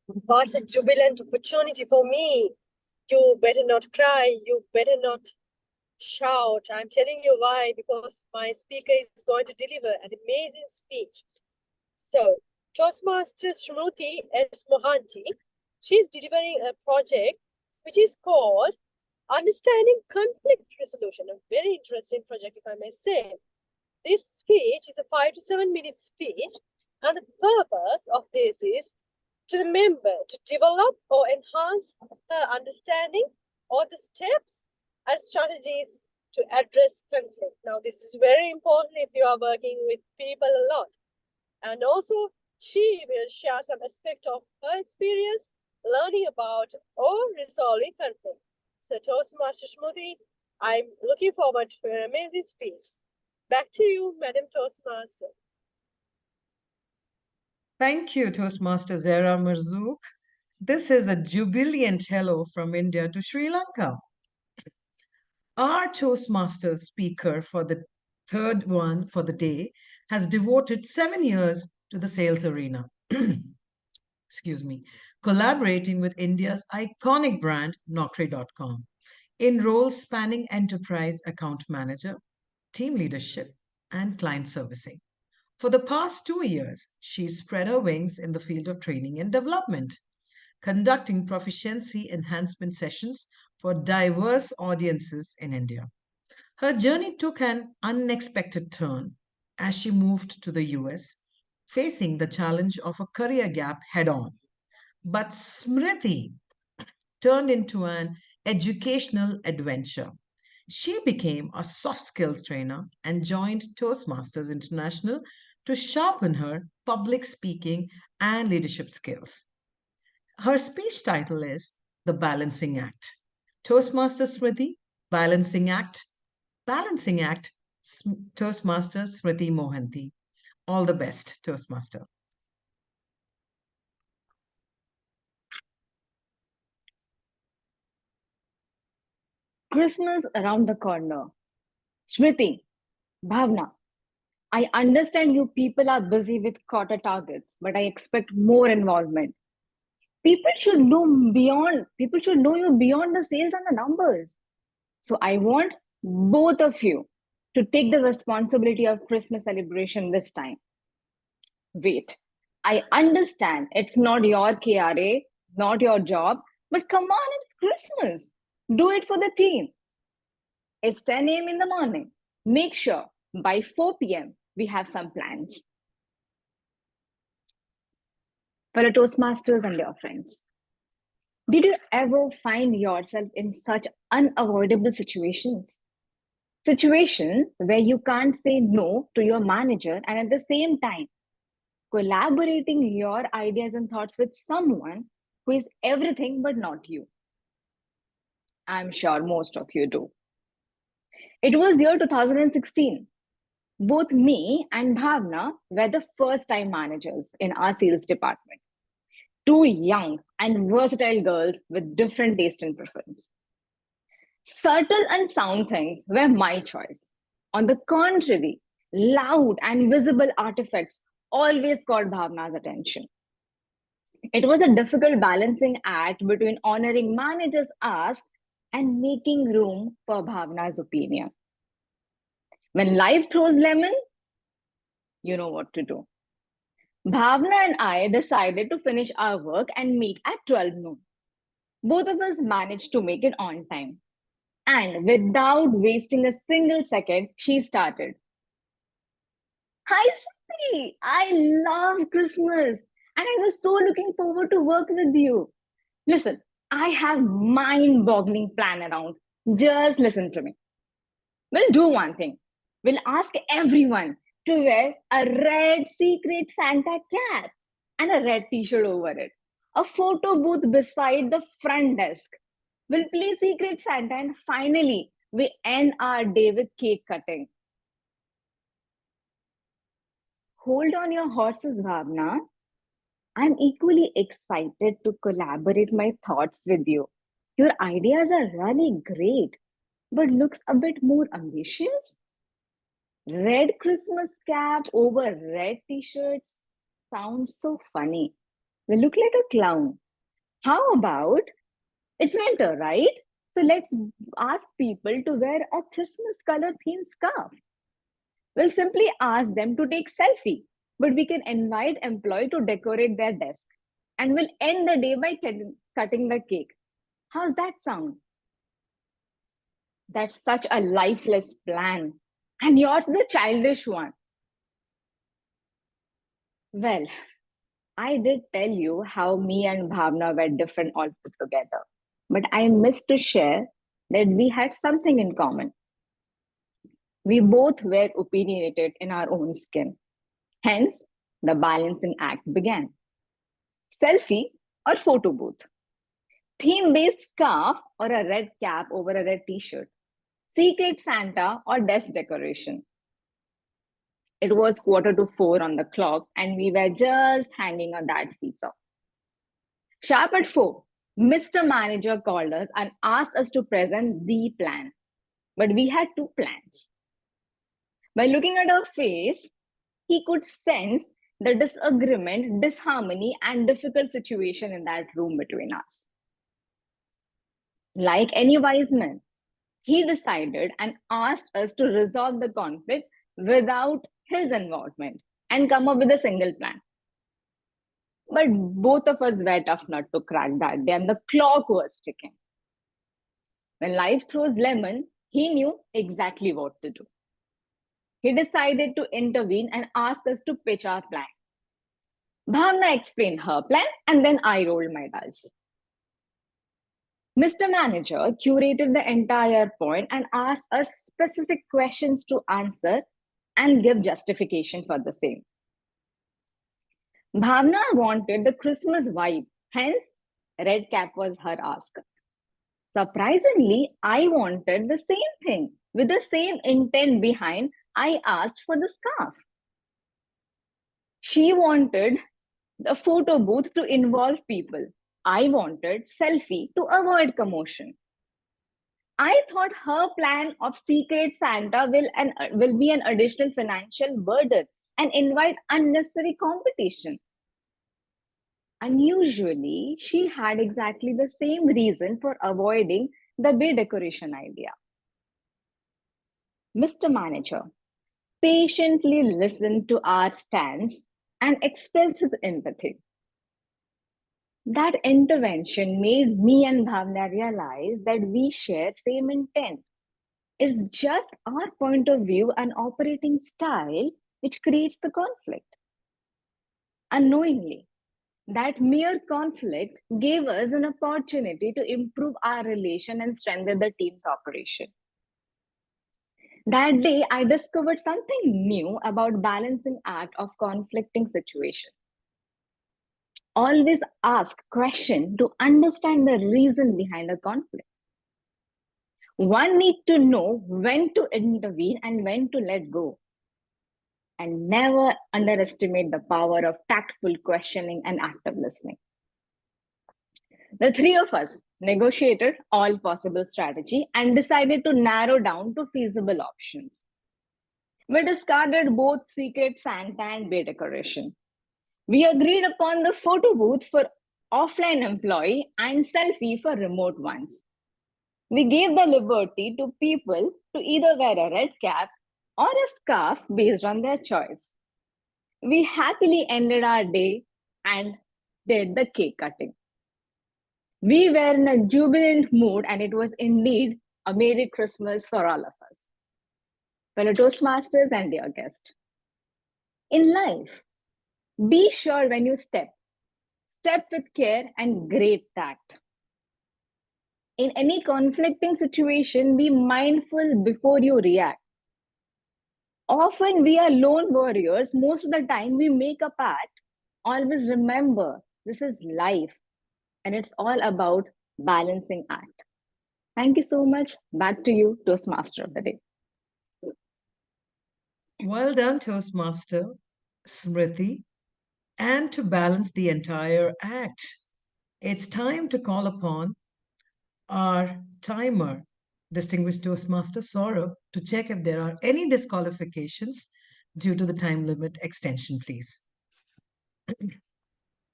What a jubilant opportunity for me. You better not cry. You better not shout. I'm telling you why, because my speaker is going to deliver an amazing speech. So, Toastmaster Smruti S. Mohanty, she's delivering a project which is called Understanding Conflict Resolution, a very interesting project, if I may say. This speech is a 5 to 7 minute speech, and the purpose of this is to the member to develop or enhance her understanding of the steps and strategies to address conflict. Now, this is very important if you are working with people a lot. And also, she will share some aspect of her experience learning about or resolving conflict. So, Toastmaster Smruti, I'm looking forward to an amazing speech. Back to you, Madam Toastmaster. Thank you, Toastmaster Zahra Marzook. This is a jubilant hello from India to Sri Lanka. Our Toastmasters speaker for the third one for the day has devoted 7 years to the sales arena. Excuse me, collaborating with India's iconic brand Naukri.com in roles spanning enterprise account manager, team leadership, and client servicing. For the past 2 years, she's spread her wings in the field of training and development, conducting proficiency enhancement sessions for diverse audiences in India. Her journey took an unexpected turn as she moved to the US, facing the challenge of a career gap head on. But Smriti turned into an educational adventure. She became a soft skills trainer and joined Toastmasters International to sharpen her public speaking and leadership skills. Her speech title is The Balancing Act. Toastmaster Smriti, Balancing Act, Toastmaster Smriti Mohanty. All the best, Toastmaster. Christmas around the corner. Smriti, Bhavna, I understand you people are busy with quarter targets, but I expect more involvement. People should know you beyond the sales and the numbers. So I want both of you to take the responsibility of Christmas celebration this time. Wait, I understand it's not your KRA, not your job, but come on, it's Christmas. Do it for the team. It's 10 a.m. in the morning. Make sure by 4 p.m. we have some plans. Fellow Toastmasters and dear friends, did you ever find yourself in such unavoidable situations? Situations where you can't say no to your manager and at the same time collaborating your ideas and thoughts with someone who is everything but not you. I'm sure most of you do. It was year 2016. Both me and Bhavna were the first time managers in our sales department. Two young and versatile girls with different taste and preference. Subtle and sound things were my choice. On the contrary, loud and visible artifacts always caught Bhavna's attention. It was a difficult balancing act between honoring managers' ask and making room for Bhavna's opinion. When life throws lemon, you know what to do. Bhavna and I decided to finish our work and meet at 12 noon. Both of us managed to make it on time. And without wasting a single second, she started. Hi, Smruti. I love Christmas. And I was so looking forward to work with you. Listen, I have mind-boggling plan around. Just listen to me. We'll do one thing. We'll ask everyone to wear a red Secret Santa cap and a red t-shirt over it. A photo booth beside the front desk. We'll play Secret Santa and finally we end our day with cake cutting. Hold on your horses, Bhavna. I'm equally excited to collaborate my thoughts with you. Your ideas are really great, but looks a bit more ambitious. Red Christmas cap over red t-shirts sounds so funny. We look like a clown. How about, it's winter, right? So let's ask people to wear a Christmas color themed scarf. We'll simply ask them to take selfie, but we can invite employee to decorate their desk. And we'll end the day by cutting the cake. How's that sound? That's such a lifeless plan. And yours the childish one. Well, I did tell you how me and Bhavna were different all put together. But I missed to share that we had something in common. We both were opinionated in our own skin. Hence, the balancing act began. Selfie or photo booth. Theme-based scarf or a red cap over a red t-shirt. Secret Santa or desk decoration. It was 3:45 on the clock and we were just hanging on that seesaw. Sharp at 4, Mr. Manager called us and asked us to present the plan. But we had two plans. By looking at our face, he could sense the disagreement, disharmony, and difficult situation in that room between us. Like any wise man, he decided and asked us to resolve the conflict without his involvement and come up with a single plan. But both of us were tough nut to crack that day and the clock was ticking. When life throws lemon, he knew exactly what to do. He decided to intervene and ask us to pitch our plan. Bhavna explained her plan and then I rolled my dice. Mr. Manager curated the entire point and asked us specific questions to answer and give justification for the same. Bhavna wanted the Christmas vibe, hence red cap was her ask. Surprisingly, I wanted the same thing. With the same intent behind, I asked for the scarf. She wanted the photo booth to involve people. I wanted selfie to avoid commotion. I thought her plan of Secret Santa will be an additional financial burden and invite unnecessary competition. Unusually, she had exactly the same reason for avoiding the bay decoration idea. Mr. Manager patiently listened to our stance and expressed his empathy. That intervention made me and Bhavna realize that we share same intent. It's just our point of view and operating style which creates the conflict. Unknowingly, that mere conflict gave us an opportunity to improve our relation and strengthen the team's operation. That day, I discovered something new about balancing act of conflicting situations. Always ask questions to understand the reason behind a conflict. One needs to know when to intervene and when to let go. And never underestimate the power of tactful questioning and active listening. The three of us negotiated all possible strategy and decided to narrow down to feasible options. We discarded both Secret Santa and bay decoration. We agreed upon the photo booth for offline employee and selfie for remote ones. We gave the liberty to people to either wear a red cap or a scarf based on their choice. We happily ended our day and did the cake cutting. We were in a jubilant mood and it was indeed a Merry Christmas for all of us. Fellow Toastmasters and dear guest. In life, be sure when you step with care and great tact. In any conflicting situation, be mindful before you react. Often we are lone warriors. Most of the time we make a pact. Always remember, this is life and it's all about balancing act. Thank you so much. Back to you, Toastmaster of the day. Well done, Toastmaster Smruti. And to balance the entire act, it's time to call upon our timer, distinguished Toastmaster Sourav, to check if there are any disqualifications due to the time limit extension, please.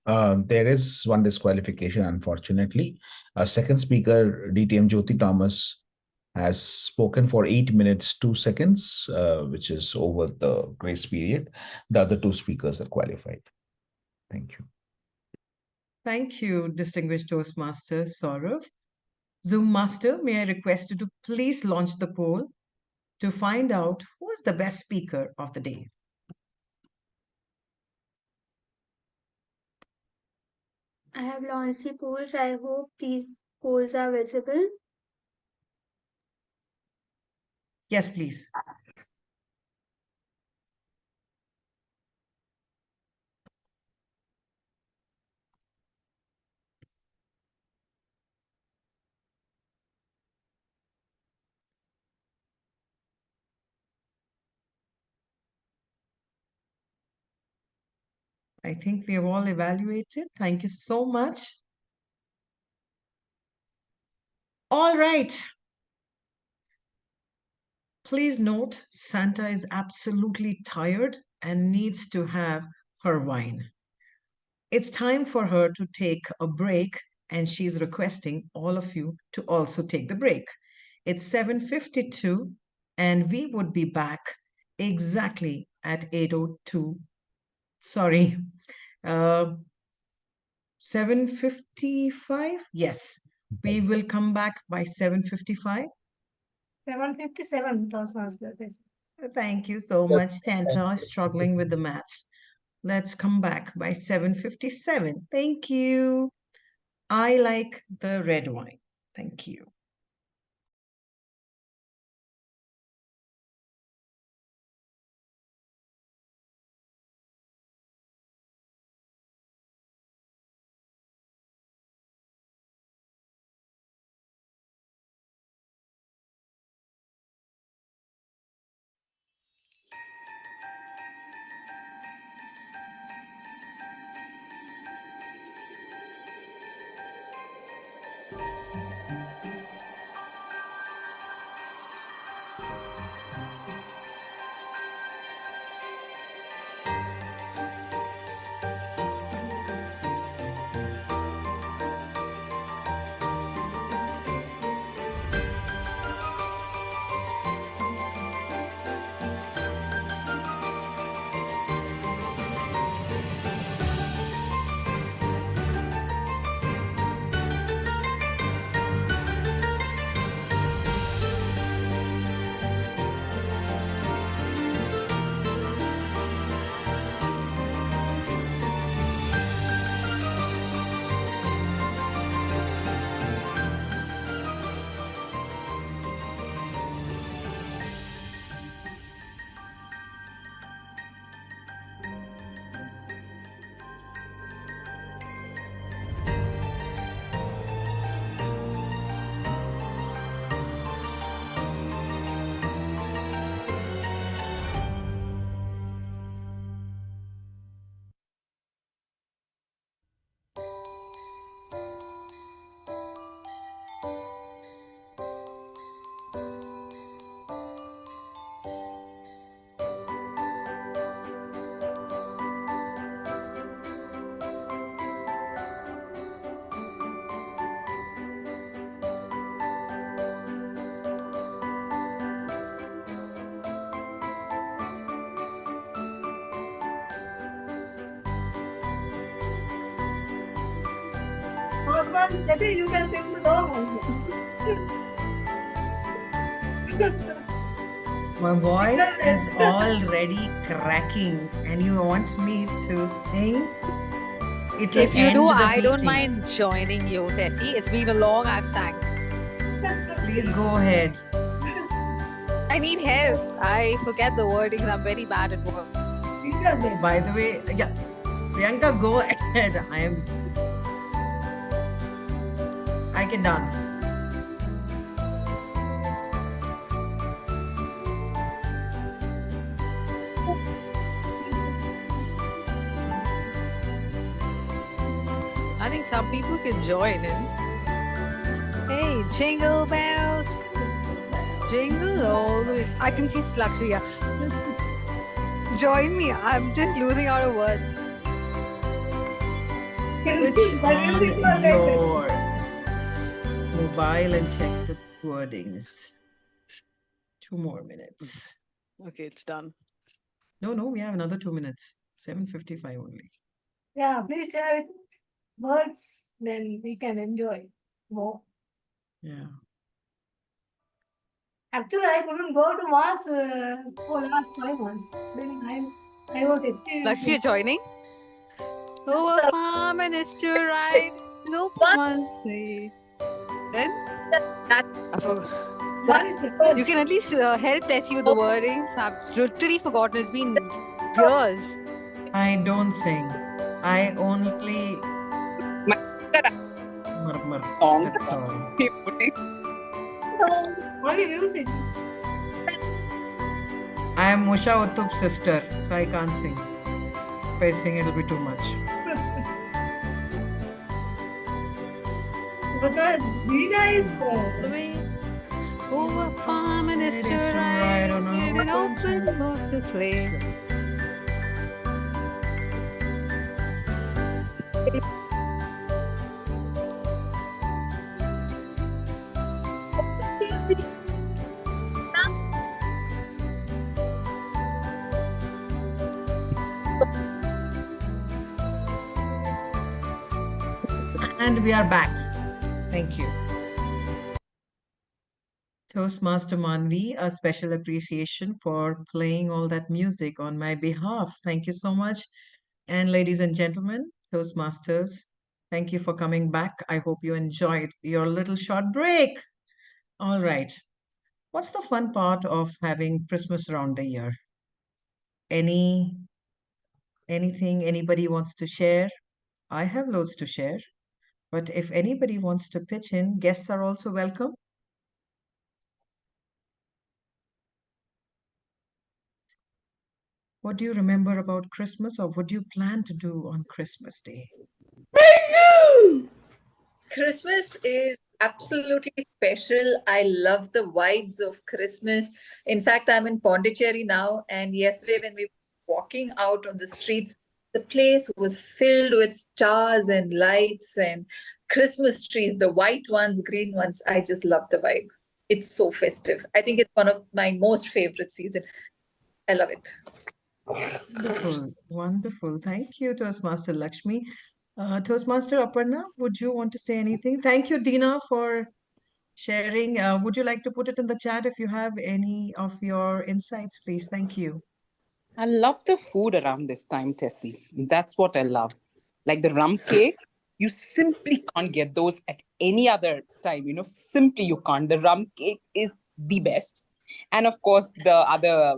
There is one disqualification, unfortunately. Second speaker, DTM Jyothi Thomas, has spoken for 8 minutes, 2 seconds, which is over the grace period. The other two speakers are qualified. Thank you. Thank you, distinguished Toastmaster Sourav. Zoom Master, may I request you to please launch the poll to find out who is the best speaker of the day. I have launched the polls. I hope these polls are visible. Yes, please. I think we have all evaluated. Thank you so much. All right. Please note, Santa is absolutely tired and needs to have her wine. It's time for her to take a break, and she's requesting all of you to also take the break. It's 7:52, and we would be back exactly at 8:02. Sorry, 7:55? Yes, we will come back by 7:55. 7:57, Toastmaster. Thank you so much, Santa, struggling with the maths. Let's come back by 7:57. Thank you. I like the red wine. Thank you. Jeffrey, you can sing the song. My voice is already cracking, and you want me to sing? If you do, I don't mind joining you, Tessy. It's been a long I've sang. Please go ahead. I need help. I forget the wordings. I'm very bad at work. By the way, yeah, Priyanka, go ahead. I can dance. I think some people can join in. Hey, jingle bells, jingle all the way. I can see Lakshmi. Yeah. Join me. I'm just losing out of words. Switch on your mobile and check the wordings. 2 more minutes. Okay, it's done. No, we have another 2 minutes. 7:55 only. Yeah, please share with words, then we can enjoy more. Yeah. Actually, I couldn't go to mass for last 5 months. Then I was experiencing. Lakshmi, you're joining? Oh, a farm and it's to ride. No one say. Then? I forgot. You can at least help Tessy with the wordings. I've literally forgotten. It's been years. I don't sing. I only murmur. That's all. What are you using? I am Musha Uttup's sister, so I can't sing. If I sing, it'll be too much. But Dina is Oh, a farm and it's to ride on an open water sleigh. And we are back. Thank you. Toastmaster Maanvi, a special appreciation for playing all that music on my behalf. Thank you so much. And ladies and gentlemen, Toastmasters, thank you for coming back. I hope you enjoyed your little short break. All right. What's the fun part of having Christmas around the year? Anything anybody wants to share? I have loads to share. But if anybody wants to pitch in, guests are also welcome. What do you remember about Christmas, or what do you plan to do on Christmas Day? Christmas is absolutely special. I love the vibes of Christmas. In fact, I'm in Pondicherry now, and yesterday when we were walking out on the streets, the place was filled with stars and lights and Christmas trees, the white ones, green ones. I just love the vibe. It's so festive. I think it's one of my most favorite season. I love it. Wonderful, wonderful. Thank you, Toastmaster Lakshmi. Toastmaster Aparna, would you want to say anything? Thank you, Dina, for sharing. Would you like to put it in the chat if you have any of your insights, please? Thank you. I love the food around this time, Tessy. That's what I love. Like the rum cakes, you simply can't get those at any other time. Simply you can't. The rum cake is the best. And of course, the other,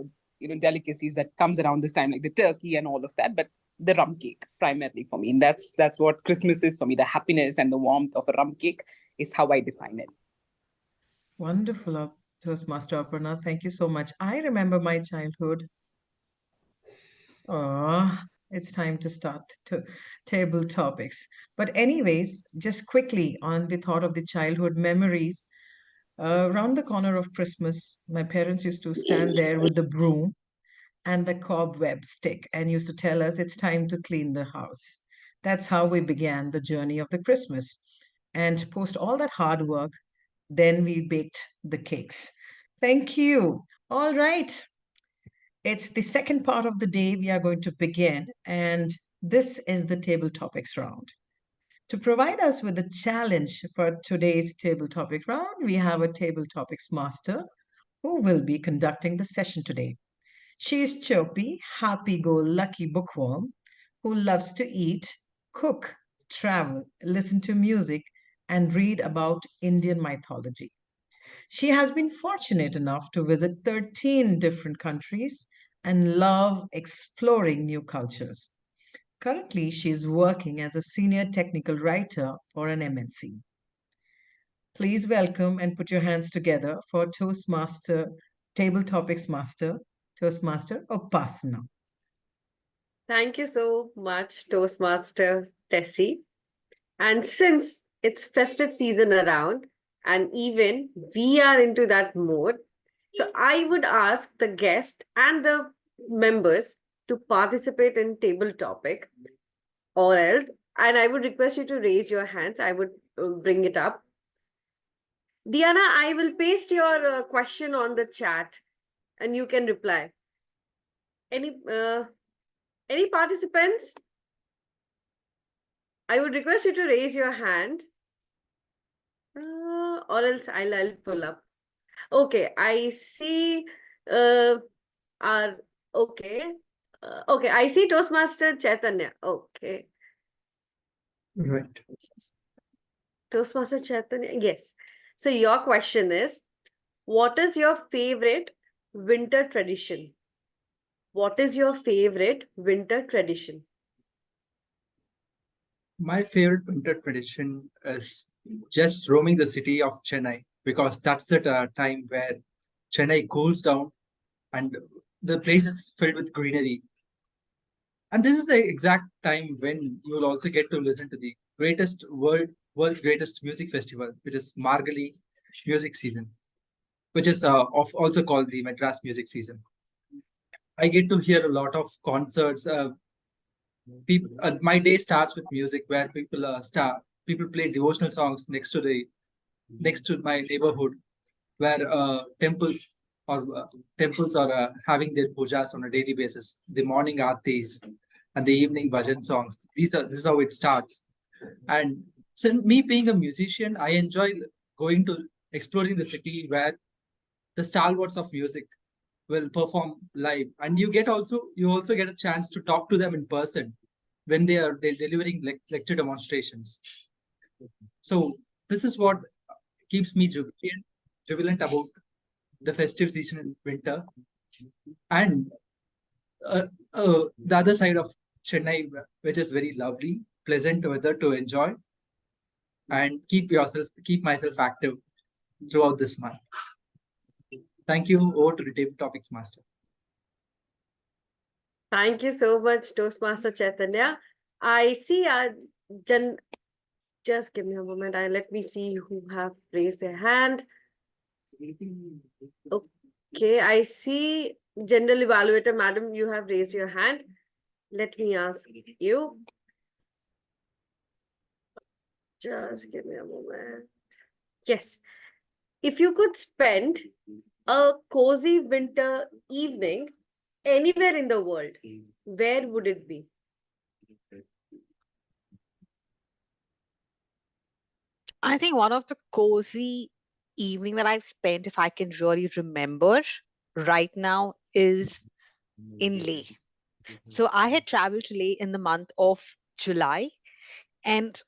delicacies that comes around this time, like the turkey and all of that. But the rum cake primarily for me. And that's what Christmas is for me. The happiness and the warmth of a rum cake is how I define it. Wonderful, Toastmaster Aparna. Thank you so much. I remember my childhood. It's time to start table topics. But anyways, just quickly on the thought of the childhood memories. Around the corner of Christmas, my parents used to stand there with the broom and the cobweb stick and used to tell us it's time to clean the house. That's how we began the journey of the Christmas. And post all that hard work, then we baked the cakes. Thank you. All right. It's the second part of the day we are going to begin, and this is the table topics round. To provide us with a challenge for today's table topic round, we have a table topics master who will be conducting the session today. She is chirpy, happy-go-lucky bookworm who loves to eat, cook, travel, listen to music, and read about Indian mythology. She has been fortunate enough to visit 13 different countries and love exploring new cultures. Currently, she is working as a senior technical writer for an MNC. Please welcome and put your hands together for Table Topics Master, Toastmaster Upasana. Thank you so much, Toastmaster Tessy. And since it's festive season around, and even we are into that mode, so I would ask the guest and the members to participate in table topic, or else, and I would request you to raise your hands. I would bring it up. Diana, I will paste your question on the chat, and you can reply. Any participants? I would request you to raise your hand, or else I'll pull up. Okay, I see. Okay. Okay, I see Toastmaster Chaitanya. Okay. Right. Toastmaster Chaitanya. Yes. So your question is, what is your favorite winter tradition? What is your favorite winter tradition? My favorite winter tradition is just roaming the city of Chennai, because that's the time where Chennai cools down and the place is filled with greenery. And this is the exact time when you will also get to listen to the world's greatest music festival, which is Margali music season, which is also called the Madras music season. I get to hear a lot of concerts. My day starts with music, where people play devotional songs next to my neighborhood, where temples are having their pujas on a daily basis. The morning aartis and the evening bhajan songs. This is how it starts. And since me being a musician, I enjoy going to exploring the city where the stalwarts of music will perform live, and you also get a chance to talk to them in person when they're delivering lecture demonstrations. So this is what keeps me jubilant about the festive season in winter. And the other side of Chennai, which is very lovely, pleasant weather to enjoy, and keep myself active throughout this month. Thank you. Over to the table topics master. Thank you so much, Toastmaster Chaitanya. I see just give me a moment. Let me see who have raised their hand. Okay, I see General Evaluator, Madam, you have raised your hand. Let me ask you. Just give me a moment. Yes. If you could spend a cozy winter evening anywhere in the world, where would it be? I think one of the cozy evening that I've spent, if I can really remember right now, is in Leh. So I had traveled to Leh in the month of July, and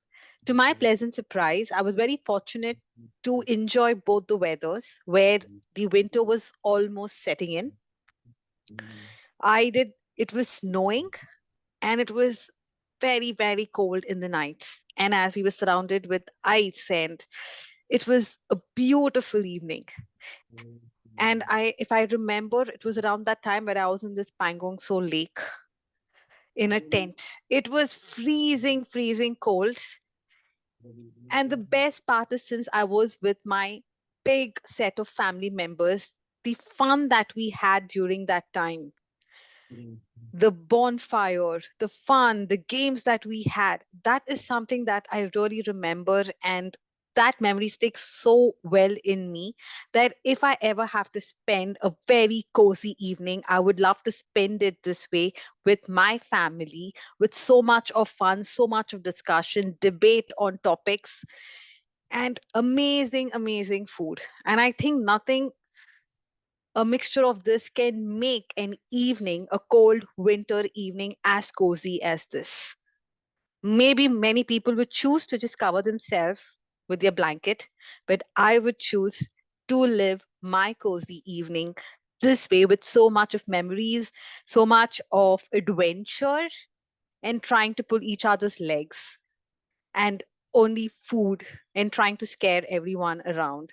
to my pleasant surprise, I was very fortunate to enjoy both the weathers, where the winter was almost setting in. It was snowing, and it was very, very cold in the nights. And as we were surrounded with ice, and it was a beautiful evening. And if I remember, it was around that time where I was in this Pangong So Lake in a tent. It was freezing, freezing cold. And the best part is, since I was with my big set of family members, the fun that we had during that time, the bonfire, the fun, the games that we had, that is something that I really remember. And that memory sticks so well in me that if I ever have to spend a very cozy evening, I would love to spend it this way with my family, with so much of fun, so much of discussion, debate on topics, and amazing, amazing food. And I think a mixture of this can make an evening, a cold winter evening, as cozy as this. Maybe many people would choose to just cover themselves with their blanket, but I would choose to live my cozy evening this way with so much of memories, so much of adventure, and trying to pull each other's legs, and only food, and trying to scare everyone around,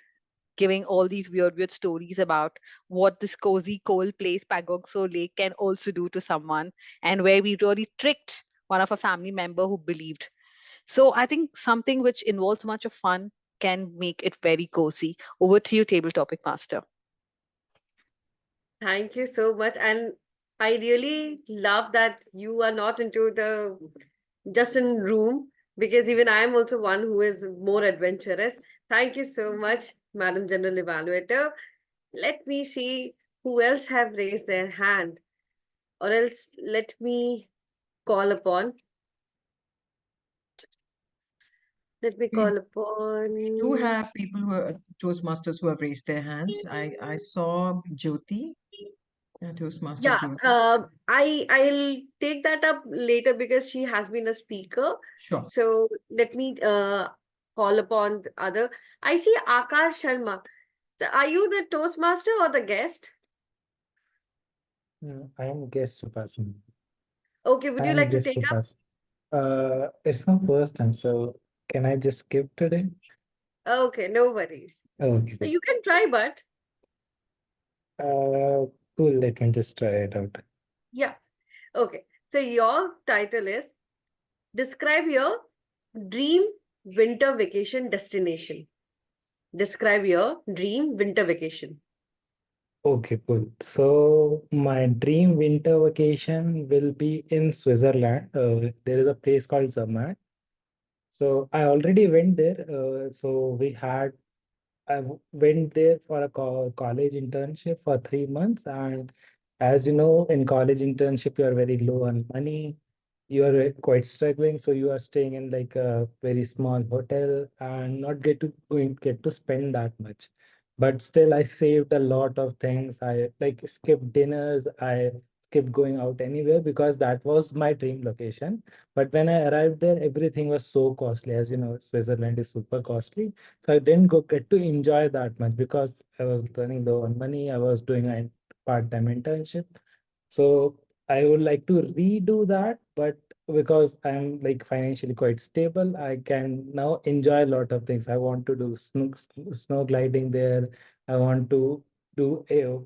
giving all these weird stories about what this cozy cold place, Pagogso Lake, can also do to someone, and where we really tricked one of a family member who believed. So I think something which involves much of fun can make it very cozy. Over to you, table topic master. Thank you so much. And I really love that you are not into the just in room, because even I am also one who is more adventurous. Thank you so much, Madam General Evaluator. Let me see who else have raised their hand, or else let me call upon. Let me call upon. We do have people who are Toastmasters who have raised their hands. I saw Jyothi, Toastmaster Yeah, Jyothi. I'll take that up later because she has been a speaker. Sure. So let me call upon the other. I see Akar Sharma. So are you the Toastmaster or the guest? I am guest Upasana. Okay, would I you am like to guest take up? Upasana. It's my first time, so can I just skip today? Okay, no worries. Okay, So good. you can try, but Cool. Let me just try it out. yeah. Okay. So your title is Describe Your Dream Winter Vacation Destination. Describe your dream winter vacation. Okay, cool. So my dream winter vacation will be in Switzerland. There is a place called Zermatt. So I already went there. So went there for a college internship for 3 months, and as you know, in college internship, you are very low on money. You are quite struggling, so you are staying in like a very small hotel and not get to spend that much. But still, I saved a lot of things. I like skipped dinners. I skipped going out anywhere because that was my dream location. But when I arrived there, everything was so costly. As you know, Switzerland is super costly. So I didn't get to enjoy that much because I was running low on money. I was doing a part-time internship. So I would like to redo that, but because I'm like financially quite stable, I can now enjoy a lot of things. I want to do snow gliding there. I want to do a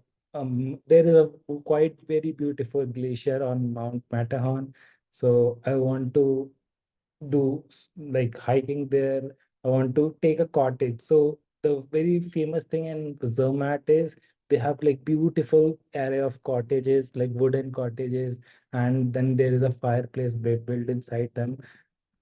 there is a quite very beautiful glacier on Mount Matterhorn. So I want to do like hiking there. I want to take a cottage. So the very famous thing in Zermatt is they have like beautiful area of cottages, like wooden cottages, and then there is a fireplace built inside them.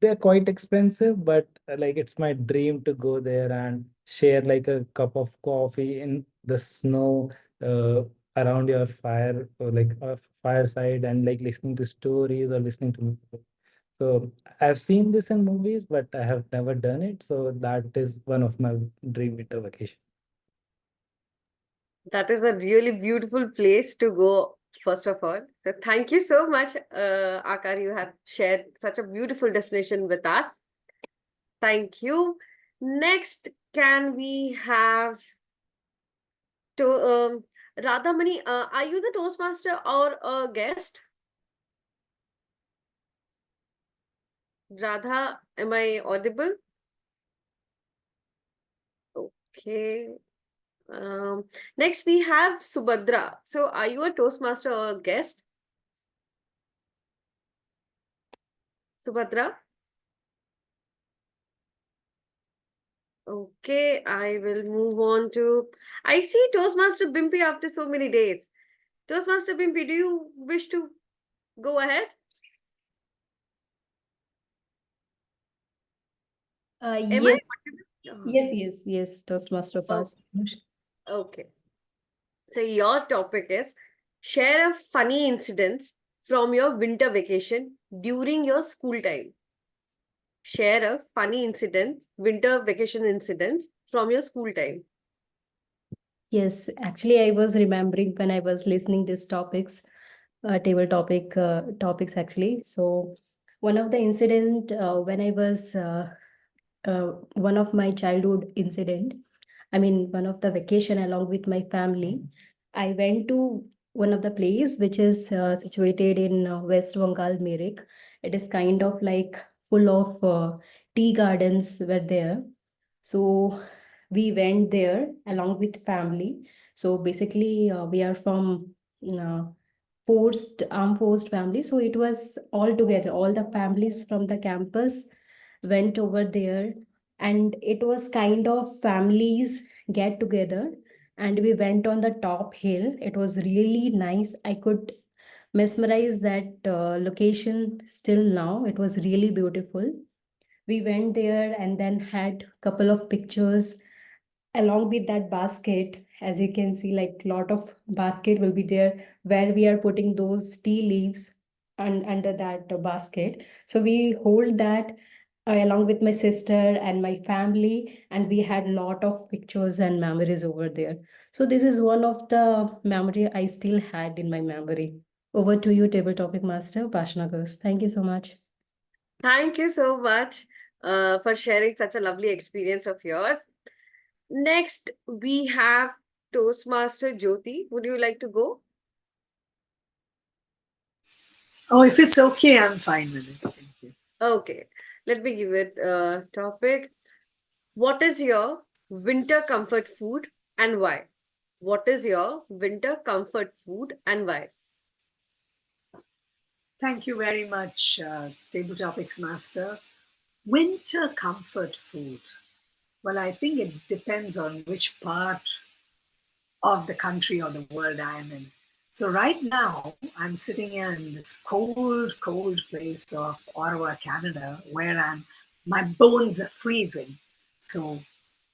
They're quite expensive, but like it's my dream to go there and share like a cup of coffee in the snow uh, around your fire or like a fireside and like listening to stories or listening to music. So I've seen this in movies, but I have never done it. So that is one of my dream winter vacation. That is a really beautiful place to go, first of all. So thank you so much, Akar. You have shared such a beautiful destination with us. Thank you. Next, can we have to Radhamani? Are you the Toastmaster or a guest? Radha, am I audible? Okay. Next we have Subhadra. So are you a Toastmaster or a guest? Subhadra? Okay, I will move on to. I see Toastmaster Bimpy after so many days. Toastmaster Bimpy, do you wish to go ahead? Am I? Yes, Toastmaster pass. Okay. So your topic is share a funny incidents from your winter vacation during your school time. Share a funny incident, winter vacation incidents from your school time. Yes, actually, I was remembering when I was listening these topics, table topics actually. So one of the incident when I was one of my childhood incident, one of the vacation along with my family. I went to one of the place which is situated in West Bengal, Meerut. It is kind of like full of tea gardens were there. So we went there along with family. So basically, we are from armed forced family. So it was all together. All the families from the campus went over there, and it was kind of families get together. And we went on the top hill. It was really nice. I could mesmerize that location still now. It was really beautiful. We went there and then had couple of pictures along with that basket. As you can see, like lot of basket will be there where we are putting those tea leaves and under that basket. So we hold that along with my sister and my family, and we had lot of pictures and memories over there. So this is one of the memory I still had in my memory. Over to you, table topic master Upasana Ghosh. Thank you so much. Thank you so much for sharing such a lovely experience of yours. Next, we have Toastmaster Jyothi. Would you like to go? Oh, if it's okay, I'm fine with it. Thank you. Okay, let me give it a topic. What is your winter comfort food and why? What is your winter comfort food and why? Thank you very much, Table Topics Master. Winter comfort food. Well, I think it depends on which part of the country or the world I am in. So right now, I'm sitting here in this cold, cold place of Ottawa, Canada, where my bones are freezing. So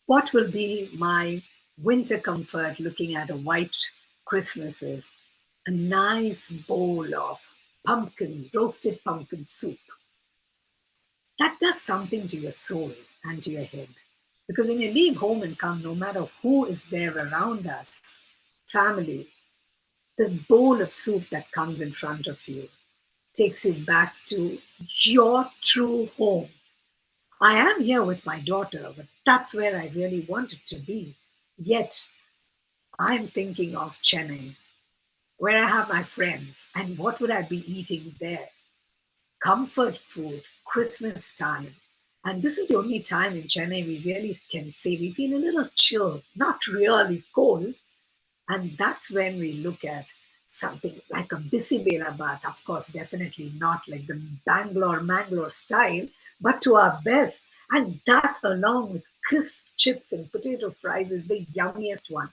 what will be my winter comfort looking at a white Christmas is a nice bowl of roasted pumpkin soup. That does something to your soul and to your head. Because when you leave home and come, no matter who is there around us, family, the bowl of soup that comes in front of you takes you back to your true home. I am here with my daughter, but that's where I really wanted to be. Yet, I'm thinking of Chennai, where I have my friends, and what would I be eating there? Comfort food, Christmas time. And this is the only time in Chennai we really can say we feel a little chill, not really cold. And that's when we look at something like a bisibela bath. Of course, definitely not like the Mangalore style, but to our best. And that along with crisp chips and potato fries is the yummiest one.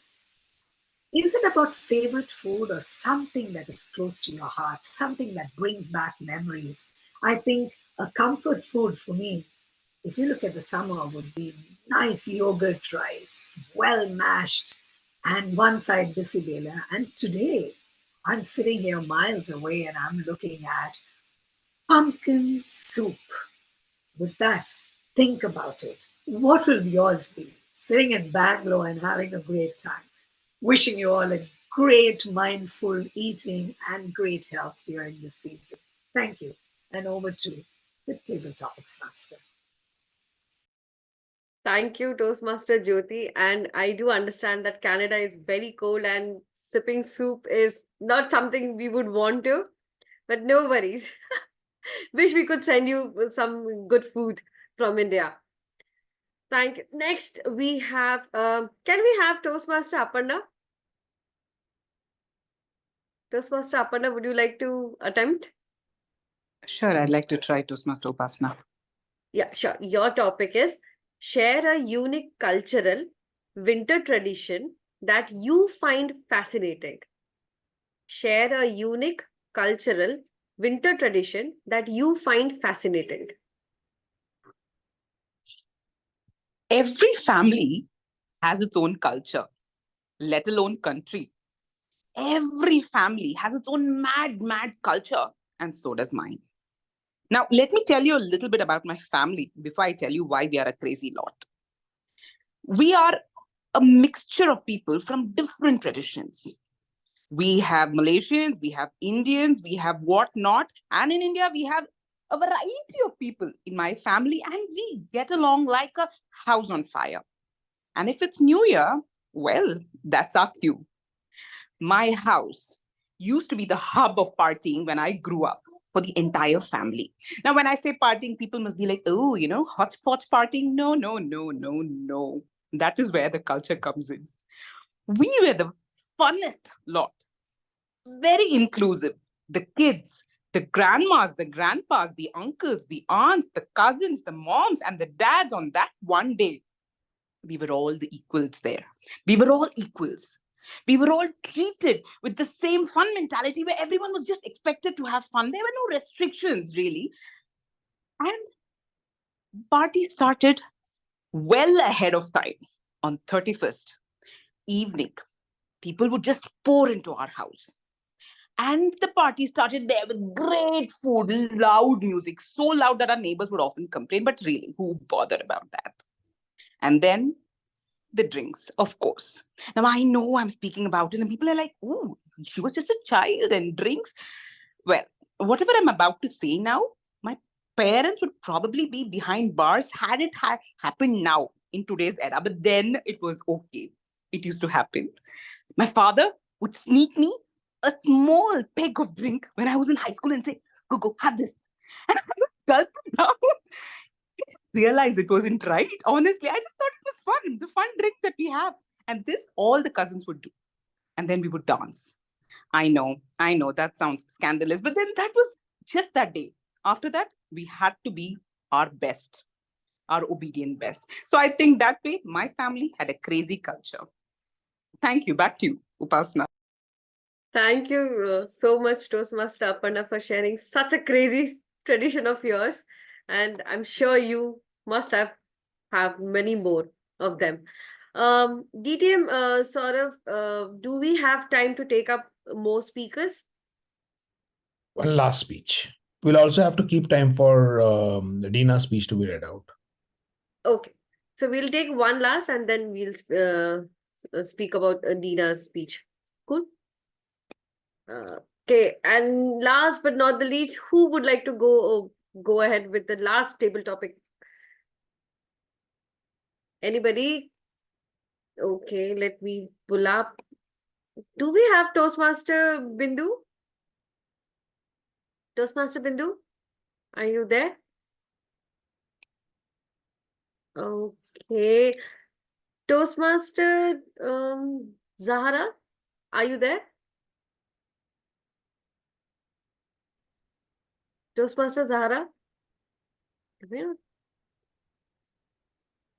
Is it about favorite food or something that is close to your heart, something that brings back memories? I think a comfort food for me, if you look at the summer, would be nice yogurt rice, well mashed, and one side bisibela. And today, I'm sitting here miles away and I'm looking at pumpkin soup. With that, think about it. What will yours be? Sitting in Bangalore and having a great time. Wishing you all a great mindful eating and great health during this season. Thank you. And over to the Table Topics Master. Thank you, Toastmaster Jyothi. And I do understand that Canada is very cold and sipping soup is not something we would want to, but no worries. Wish we could send you some good food from India. Thank you. Next, we have, can we have Toastmaster Aparna? Toastmaster Aparna, would you like to attempt? Sure, I'd like to try Toastmaster Upasana. Yeah, sure. Your topic is share a unique cultural winter tradition that you find fascinating. Share a unique cultural winter tradition that you find fascinating. Every family has its own culture, let alone country. Every family has its own mad culture, and so does mine. Now, let me tell you a little bit about my family before I tell you why we are a crazy lot. We are a mixture of people from different traditions. We have Malaysians, we have Indians, we have whatnot. And in India, we have a variety of people in my family, and we get along like a house on fire. And if it's New Year, well, that's our cue. My house used to be the hub of partying when I grew up for the entire family. Now, when I say partying, people must be like, oh, hotspot partying. No, no, no, no, no. That is where the culture comes in. We were the funnest lot, very inclusive. The kids, the grandmas, the grandpas, the uncles, the aunts, the cousins, the moms, and the dads on that one day. We were all the equals there. We were all equals. We were all treated with the same fun mentality where everyone was just expected to have fun. There were no restrictions, really. And party started well ahead of time. On 31st evening, people would just pour into our house. And the party started there with great food, loud music, so loud that our neighbors would often complain, but really, who bothered about that? And then the drinks, of course. Now, I know I'm speaking about it, and people are like, oh, she was just a child and drinks. Well, whatever I'm about to say now, my parents would probably be behind bars had it happened now in today's era. But then it was okay. It used to happen. My father would sneak me a small peg of drink when I was in high school and say, go, have this. And I would gulp it down. Realize it wasn't right. Honestly, I just thought it was fun, the fun drink that we have. And this, all the cousins would do. And then we would dance. I know, that sounds scandalous, but then that was just that day. After that, we had to be our best, our obedient best. So I think that way, my family had a crazy culture. Thank you. Back to you, Upasana. Thank you so much, Toastmaster Aparna, for sharing such a crazy tradition of yours. And I'm sure you must have many more of them. DTM, Sourav, do we have time to take up more speakers? One last speech. We'll also have to keep time for Dina's speech to be read out. Okay. So we'll take one last and then we'll speak about Dina's speech. Cool? Okay. And last but not the least, who would like to go ahead with the last table topic? Anybody? Okay, let me pull up. Do we have Toastmaster Bindhu? Toastmaster Bindhu? Are you there? Okay. Toastmaster Zahra, are you there? Toastmaster Zahra?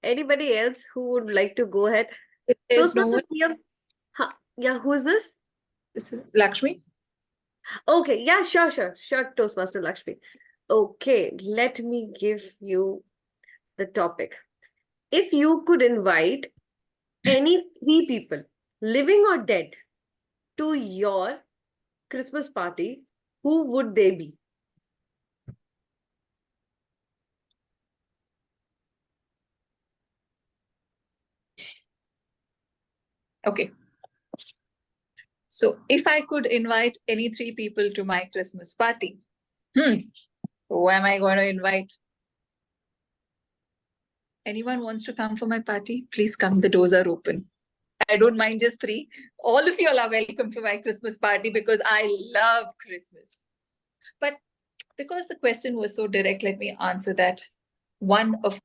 Anybody else who would like to go ahead? There's no Toastmaster one. Yeah, who is this? This is Lakshmi. Okay, yeah, sure, Toastmaster Lakshmi. Okay, let me give you the topic. If you could invite any 3 people, living or dead, to your Christmas party, who would they be? Okay. So if I could invite any 3 people to my Christmas party, who am I going to invite? Anyone wants to come for my party? Please come. The doors are open. I don't mind just 3. All of you all are welcome for my Christmas party because I love Christmas. But because the question was so direct, let me answer that. One of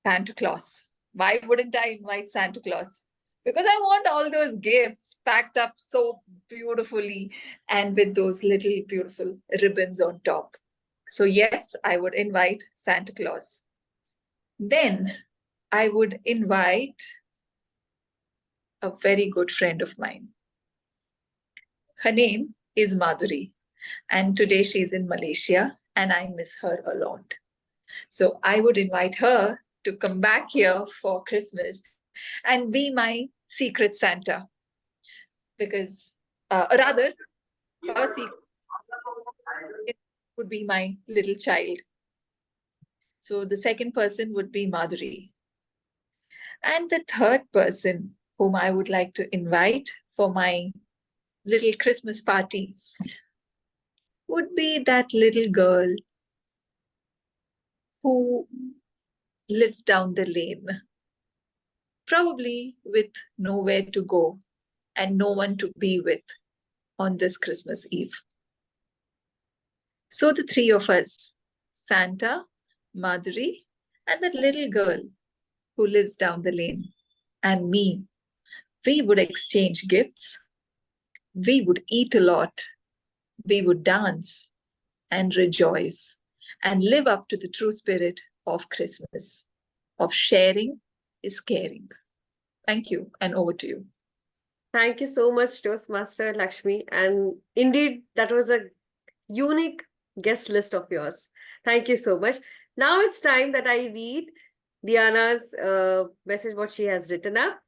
Santa Claus. Why wouldn't I invite Santa Claus? Because I want all those gifts packed up so beautifully and with those little beautiful ribbons on top. So yes, I would invite Santa Claus. Then I would invite a very good friend of mine. Her name is Madhuri, and today she's in Malaysia and I miss her a lot. So I would invite her to come back here for Christmas and be my secret Santa. Because, rather, her secret would be my little child. So the second person would be Madhuri. And the third person whom I would like to invite for my little Christmas party would be that little girl who lives down the lane. probably with nowhere to go and no one to be with on this Christmas Eve. So the three of us, Santa, Madhuri, and that little girl who lives down the lane, and me, we would exchange gifts, we would eat a lot, we would dance and rejoice and live up to the true spirit of Christmas, of sharing is caring. Thank you, and over to you. Thank you so much, Toastmaster Lakshmi. And indeed, that was a unique guest list of yours. Thank you so much. Now it's time that I read Diana's message, what she has written up.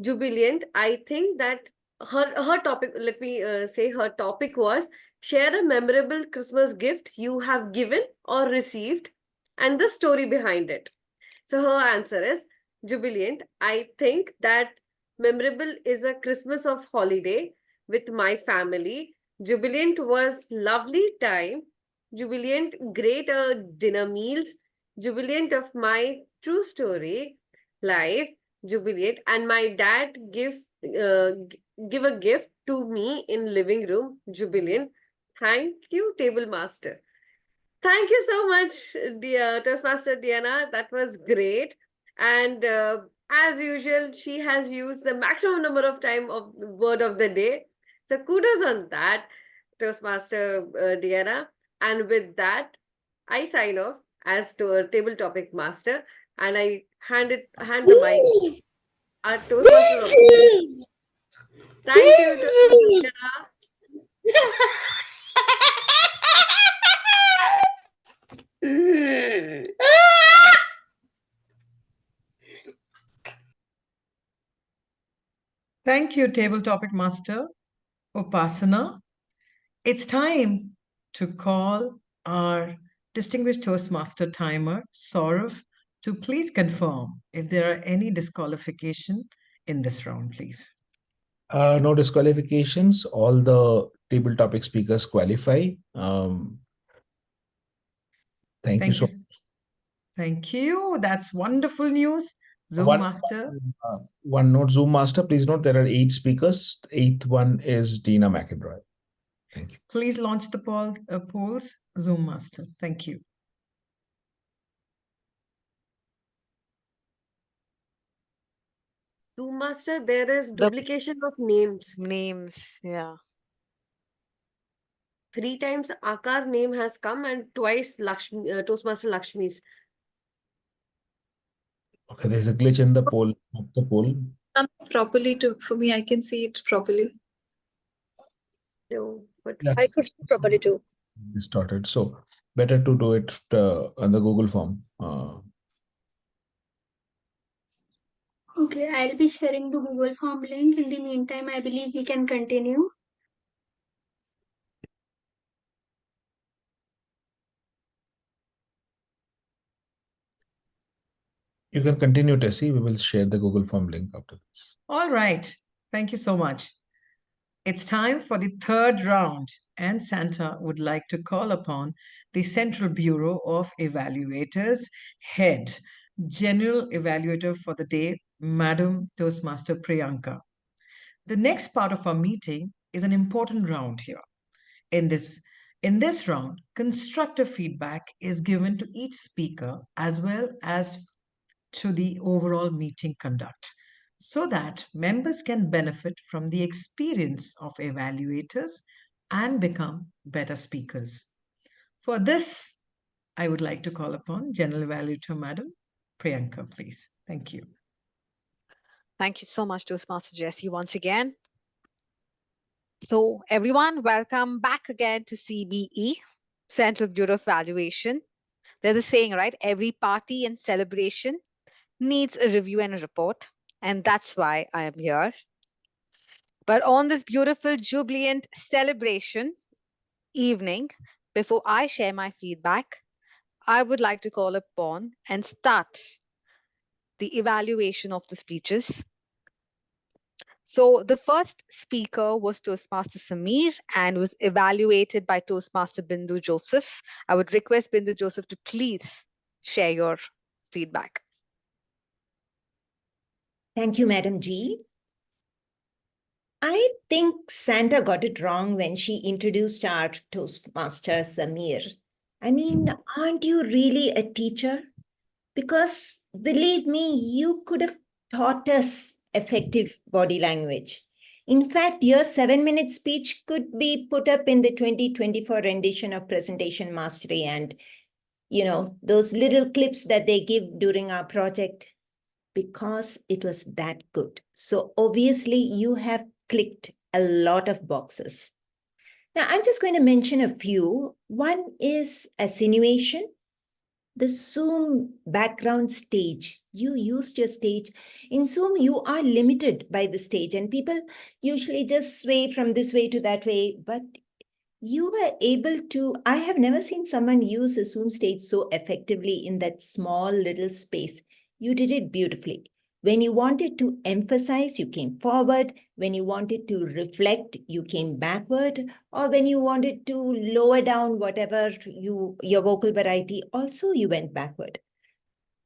Jubilant, I think that her topic, let me say her topic was share a memorable Christmas gift you have given or received and the story behind it. So her answer is Jubilant, I think that memorable is a Christmas of holiday with my family. Jubilant was lovely time. Jubilant great dinner meals. Jubilant of my true story life. Jubilant and my dad give a gift to me in living room. Jubilant. Thank you, table master. Thank you so much, dear Toastmaster Diana. That was great. And as usual, she has used the maximum number of time of the word of the day. So kudos on that, Toastmaster Diana. And with that, I sign off as to a table topic master, and I hand the mic our Toastmaster of the day. Thank you, Toastmaster Diana. Thank you, Table Topic Master Upasana. It's time to call our distinguished Toastmaster timer, Sourav, to please confirm if there are any disqualification in this round, please. No disqualifications. All the table topic speakers qualify. Thank you so much. Thank you. That's wonderful news. Zoom Master. One note, Zoom Master. Please note there are 8 speakers. The 8th one is Dina McEnroy. Thank you. Please launch the polls, Zoom Master. Thank you. Zoom Master, there is duplication of names. Yeah. 3 times Akar name has come and twice Lakshmi, Toastmaster Lakshmi's. Okay, there's a glitch in the poll. The poll. Properly for me, I can see it properly. No, but I could see properly too. Distorted. So better to do it on the Google form. Okay, I'll be sharing the Google form link. In the meantime, I believe we can continue. You can continue, Tessy. We will share the Google form link after this. All right. Thank you so much. It's time for the third round, and Santa would like to call upon the Central Bureau of Evaluators head, General Evaluator for the day, Madam Toastmaster Priyanka. The next part of our meeting is an important round here. In this round, constructive feedback is given to each speaker as well as to the overall meeting conduct, so that members can benefit from the experience of evaluators and become better speakers. For this, I would like to call upon General Evaluator Madam Priyanka, please. Thank you. Thank you so much, Toastmaster Jessie, once again. So everyone, welcome back again to CBE, Central Bureau of Evaluation. There's a saying, right? Every party and celebration needs a review and a report. And that's why I am here. But on this beautiful jubilant celebration evening, before I share my feedback, I would like to call upon and start the evaluation of the speeches. So the first speaker was Toastmaster Samir and was evaluated by Toastmaster Bindhu Joseph. I would request Bindhu Joseph to please share your feedback. Thank you, Madam G. I think Santa got it wrong when she introduced our Toastmaster Samir. I mean, aren't you really a teacher? Because believe me, you could have taught us effective body language. In fact, your 7-minute speech could be put up in the 2024 rendition of Presentation Mastery, and, you know, those little clips that they give during our project, because it was that good. So obviously you have clicked a lot of boxes. Now I'm just going to mention a few. One is attenuation. The Zoom background stage. You used your stage. In Zoom, you are limited by the stage, and people usually just sway from this way to that way, but you were able to, I have never seen someone use a Zoom stage so effectively in that small little space. You did it beautifully. When you wanted to emphasize, you came forward. When you wanted to reflect, you came backward. Or when you wanted to lower down whatever your vocal variety, also you went backward.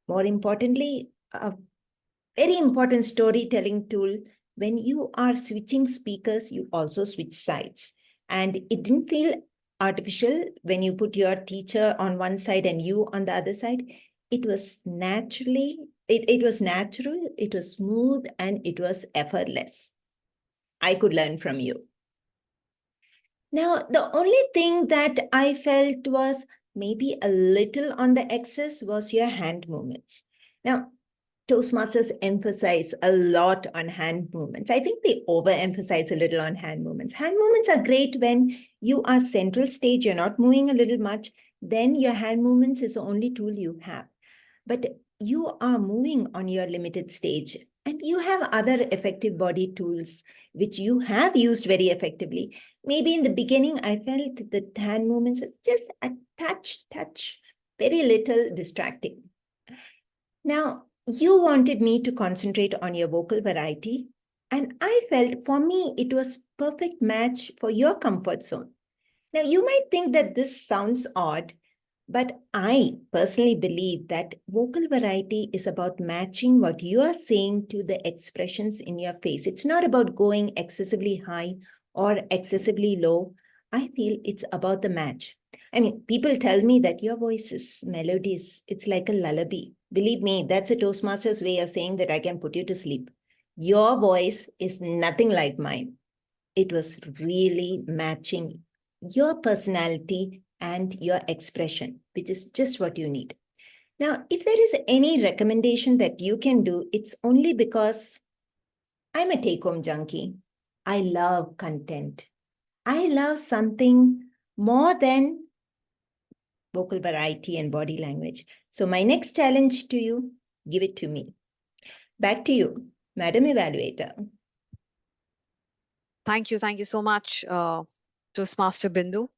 More importantly, a very important storytelling tool, when you are switching speakers, you also switch sides. And it didn't feel artificial when you put your teacher on one side and you on the other side. It was naturally, it was natural, it was smooth, and it was effortless. I could learn from you. Now, the only thing that I felt was maybe a little on the excess was your hand movements. Now, Toastmasters emphasize a lot on hand movements. I think they overemphasize a little on hand movements. Hand movements are great when you are central stage, you're not moving a little much, then your hand movements is the only tool you have. But you are moving on your limited stage, and you have other effective body tools, which you have used very effectively. Maybe in the beginning, I felt the hand movements was just a touch, very little distracting. Now, you wanted me to concentrate on your vocal variety, and I felt for me it was perfect match for your comfort zone. Now, you might think that this sounds odd, but I personally believe that vocal variety is about matching what you are saying to the expressions in your face. It's not about going excessively high or excessively low. I feel it's about the match. I mean, people tell me that your voice is melodious. It's like a lullaby. Believe me, that's a Toastmaster's way of saying that I can put you to sleep. Your voice is nothing like mine. It was really matching your personality and your expression, which is just what you need. Now, if there is any recommendation that you can do, it's only because I'm a take-home junkie. I love content. I love something more than vocal variety and body language. So my next challenge to you, give it to me. Back to you, Madam Evaluator. Thank you so much, Toastmaster Bindhu,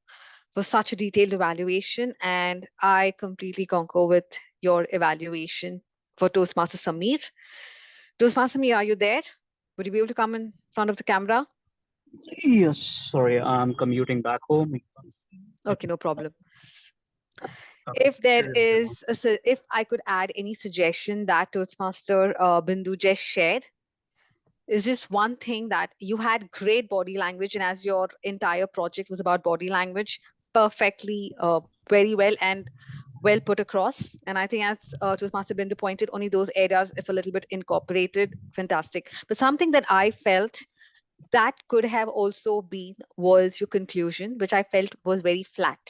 for such a detailed evaluation. And I completely concur with your evaluation for Toastmaster Samir. Toastmaster Samir, are you there? Would you be able to come in front of the camera? Yes, sorry, I'm commuting back home. Okay, no problem. If there is, if I could add any suggestion that Toastmaster Bindhu just shared, is just one thing that you had great body language, and as your entire project was about body language, perfectly, very well and well put across. And I think as Toastmaster Bindhu pointed, only those areas, if a little bit incorporated, fantastic. But something that I felt that could have also been was your conclusion, which I felt was very flat.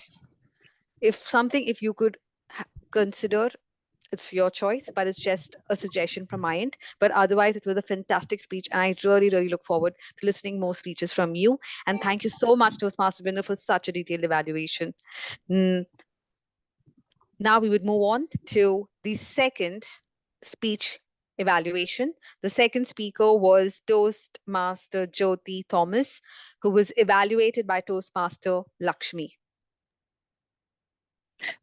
If you could consider, it's your choice, but it's just a suggestion from my end. But otherwise, it was a fantastic speech, and I really look forward to listening more speeches from you. And thank you so much, Toastmaster Bindhu, for such a detailed evaluation. Now we would move on to the second speech evaluation. The second speaker was Toastmaster Jyothi Thomas, who was evaluated by Toastmaster Lakshmi.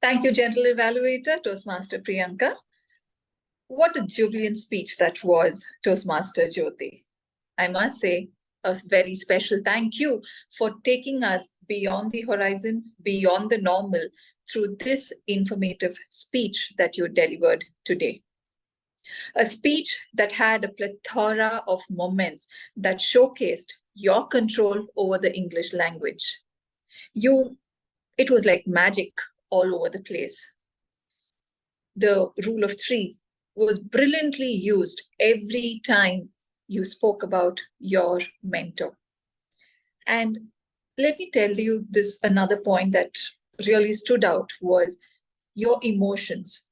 Thank you, Gentle Evaluator, Toastmaster Priyanka. What a jubilant speech that was, Toastmaster Jyothi. I must say, a very special thank you for taking us beyond the horizon, beyond the normal, through this informative speech that you delivered today. A speech that had a plethora of moments that showcased your control over the English language. It was like magic all over the place. The rule of three was brilliantly used every time you spoke about your mentor. And let me tell you this, another point that really stood out was your emotions.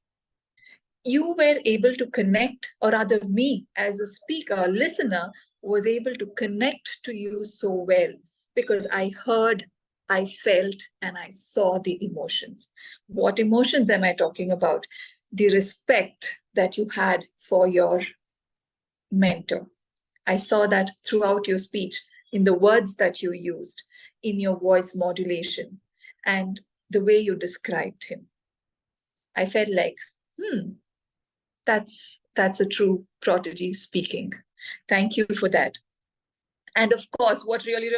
You were able to connect, or rather me as a speaker, listener, was able to connect to you so well because I heard, I felt, and I saw the emotions. What emotions am I talking about? The respect that you had for your mentor. I saw that throughout your speech, in the words that you used, in your voice modulation, and the way you described him. I felt like, that's a true prodigy speaking. Thank you for that. And of course, what really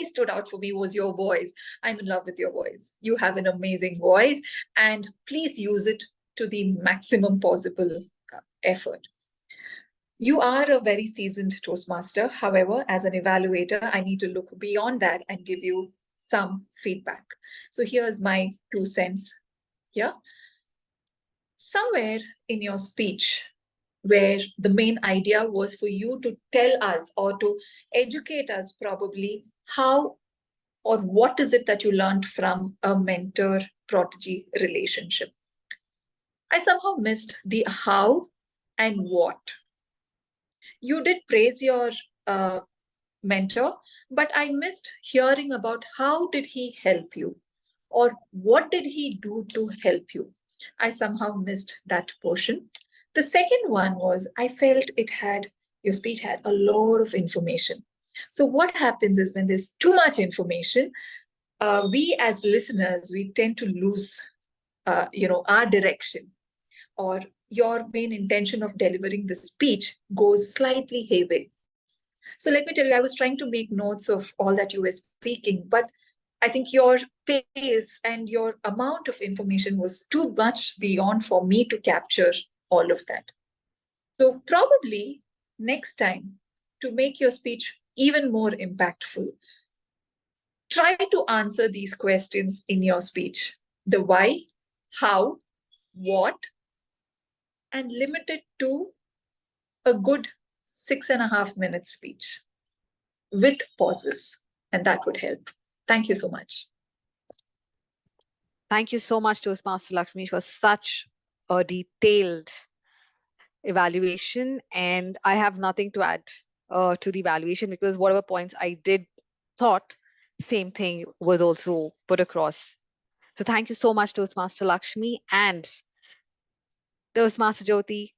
stood out for me was your voice. I'm in love with your voice. You have an amazing voice, and please use it to the maximum possible effort. You are a very seasoned Toastmaster. However, as an evaluator, I need to look beyond that and give you some feedback. So here's my 2 cents here. Somewhere in your speech, where the main idea was for you to tell us or to educate us probably how or what is it that you learned from a mentor-prodigy relationship. I somehow missed the how and what. You did praise your mentor, but I missed hearing about how did he help you or what did he do to help you. I somehow missed that portion. The second one was I felt your speech had a lot of information. So what happens is when there's too much information, we as listeners, we tend to lose our direction, or your main intention of delivering the speech goes slightly hayway. So let me tell you, I was trying to make notes of all that you were speaking, but I think your pace and your amount of information was too much beyond for me to capture all of that. So probably next time, to make your speech even more impactful, try to answer these questions in your speech. The why, how, what, and limit it to a good 6.5 minute speech with pauses, and that would help. Thank you so much. Thank you so much, Toastmaster Lakshmi, for such a detailed evaluation. And I have nothing to add to the evaluation because whatever points I did thought, same thing was also put across. So thank you so much, Toastmaster Lakshmi and Toastmaster Jyothi.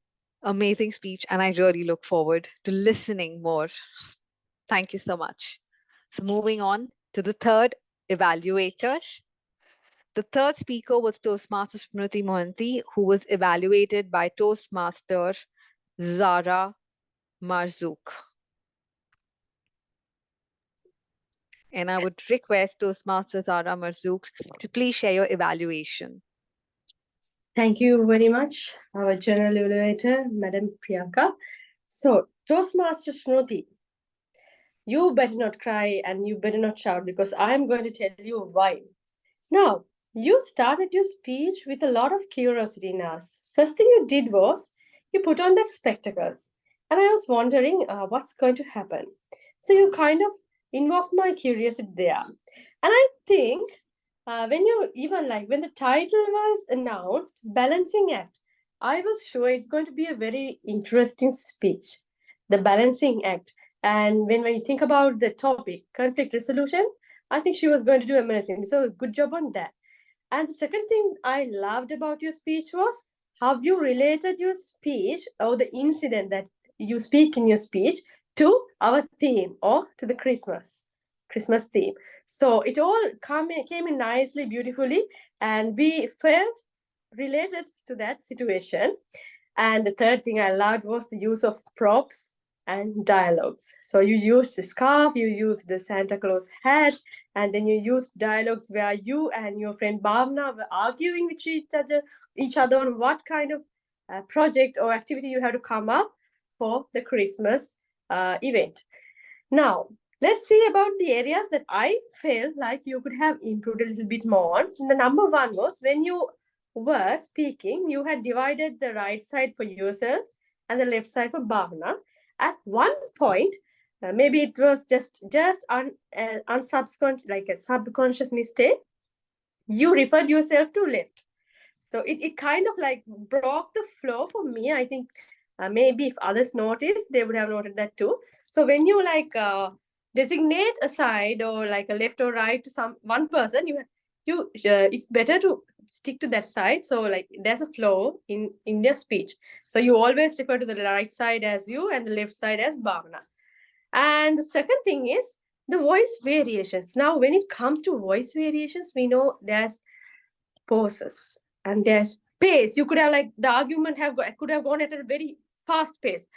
Amazing speech, and I really look forward to listening more. Thank you so much. So moving on to the third evaluator. The third speaker was Toastmaster Smruti Mohanty, who was evaluated by Toastmaster Zahra Marzook. And I would request Toastmaster Zahra Marzook to please share your evaluation. Thank you very much, our General Evaluator, Madam Priyanka. So, Toastmaster Smruti, you better not cry and you better not shout because I'm going to tell you why. Now, you started your speech with a lot of curiosity in us. First thing you did was you put on that spectacles. And I was wondering what's going to happen. So you kind of invoked my curiosity there. And I think when the title was announced, Balancing Act, I was sure it's going to be a very interesting speech, the balancing act. And when we think about the topic, conflict resolution, I think she was going to do amazing. So good job on that. And the second thing I loved about your speech was how you related your speech or the incident that you speak in your speech to our theme or to the Christmas theme. So it all came in nicely, beautifully, and we felt related to that situation. And the third thing I loved was the use of props and dialogues. So you used the scarf, you used the Santa Claus hat, and then you used dialogues where you and your friend Bhavna were arguing with each other on what kind of project or activity you have to come up for the Christmas event. Now, let's see about the areas that I felt like you could have improved a little bit more on. The number one was when you were speaking, you had divided the right side for yourself and the left side for Bhavana. At one point, maybe it was just like a subconscious mistake, you referred yourself to left. So it kind of like broke the flow for me. I think maybe if others noticed, they would have noted that too. So when you like designate a side or like a left or right to one person, it's better to stick to that side. So like there's a flow in their speech. So you always refer to the right side as you and the left side as Bhavana. And the second thing is the voice variations. Now, when it comes to voice variations, we know there's pauses and there's pace. You could have like the argument could have gone at a very fast pace.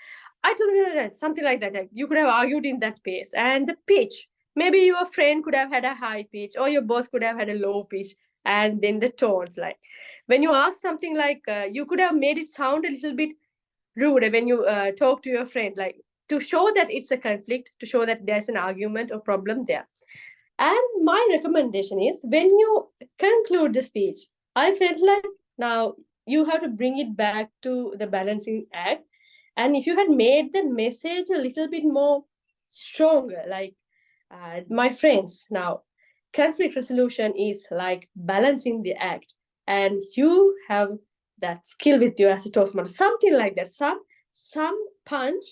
I don't know, something like that. Like you could have argued in that pace. And the pitch, maybe your friend could have had a high pitch or your boss could have had a low pitch. And then the tones, like when you ask something like you could have made it sound a little bit rude when you talk to your friend, like to show that it's a conflict, to show that there's an argument or problem there. And my recommendation is when you conclude the speech, I felt like now you have to bring it back to the balancing act. And if you had made the message a little bit more stronger, like my friends, now conflict resolution is like balancing the act. And you have that skill with you as a Toastmaster, something like that, some punch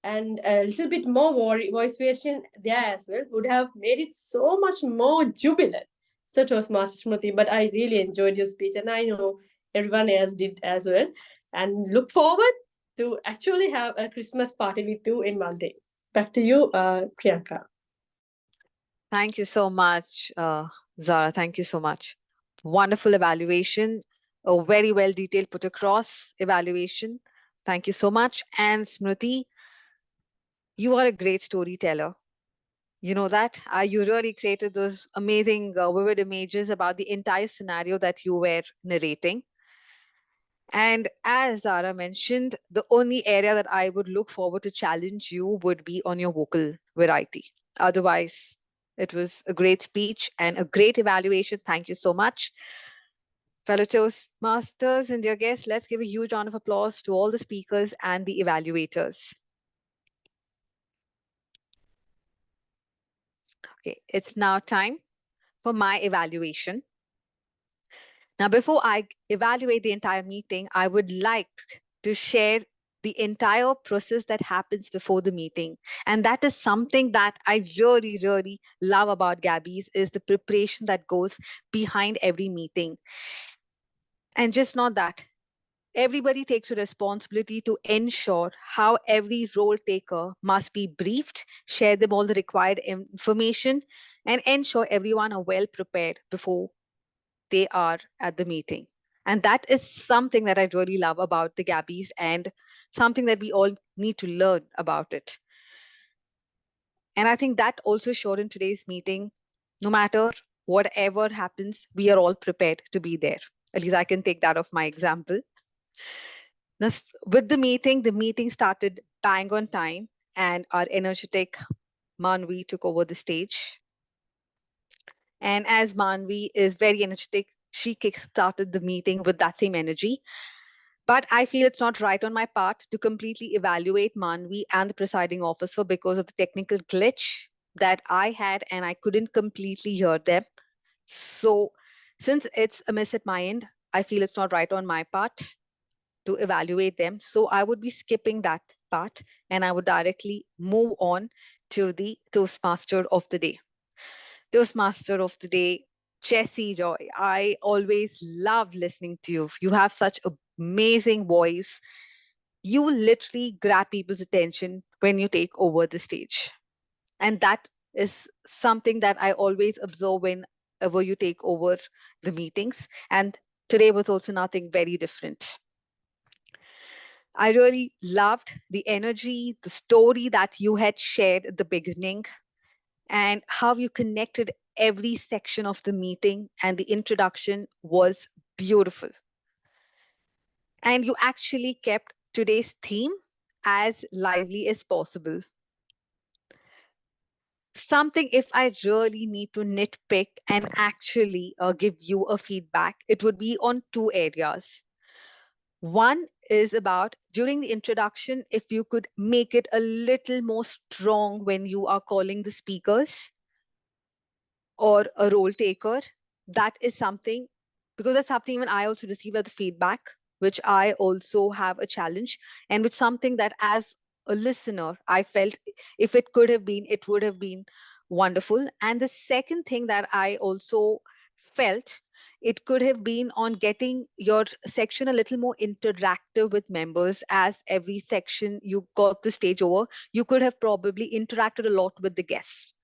and a little bit more voice variation there as well would have made it so much more jubilant. So Toastmaster Smruti, but I really enjoyed your speech and I know everyone else did as well. And look forward to actually have a Christmas party with you in Monday. Back to you, Priyanka. Thank you so much, Zahra. Thank you so much. Wonderful evaluation, a very well detailed put across evaluation. Thank you so much. And Smruti, you are a great storyteller. You know that? You really created those amazing, vivid images about the entire scenario that you were narrating. And as Zahra mentioned, the only area that I would look forward to challenge you would be on your vocal variety. Otherwise, it was a great speech and a great evaluation. Thank you so much. Fellow Toastmasters and dear guests, let's give a huge round of applause to all the speakers and the evaluators. Okay, it's now time for my evaluation. Now, before I evaluate the entire meeting, I would like to share the entire process that happens before the meeting. And that is something that I really, really love about Gabbys is the preparation that goes behind every meeting. And just not that. Everybody takes a responsibility to ensure how every role taker must be briefed, share them all the required information, and ensure everyone are well prepared before they are at the meeting. And that is something that I really love about the Gabbys and something that we all need to learn about it. And I think that also showed in today's meeting, no matter whatever happens, we are all prepared to be there. At least I can take that of my example. Now, with the meeting started bang on time and our energetic Maanvi took over the stage. And as Maanvi is very energetic, she kick-started the meeting with that same energy. But I feel it's not right on my part to completely evaluate Maanvi and the presiding officer because of the technical glitch that I had and I couldn't completely hear them. So since it's a miss at my end, I feel it's not right on my part to evaluate them. So I would be skipping that part and I would directly move on to the Toastmaster of the day. Toastmaster of the day, Jessie Joy. I always love listening to you. You have such an amazing voice. You literally grab people's attention when you take over the stage. And that is something that I always observe whenever you take over the meetings. And today was also nothing very different. I really loved the energy, the story that you had shared at the beginning, and how you connected every section of the meeting, and the introduction was beautiful. And you actually kept today's theme as lively as possible. Something, if I really need to nitpick and actually give you a feedback, it would be on two areas. One is about during the introduction, if you could make it a little more strong when you are calling the speakers or a role taker. That is something, because that's something even I also receive as feedback, which I also have a challenge, and which something that as a listener, I felt if it could have been, it would have been wonderful. And the second thing that I also felt, it could have been on getting your section a little more interactive with members. As every section you got the stage over, you could have probably interacted a lot with the guests,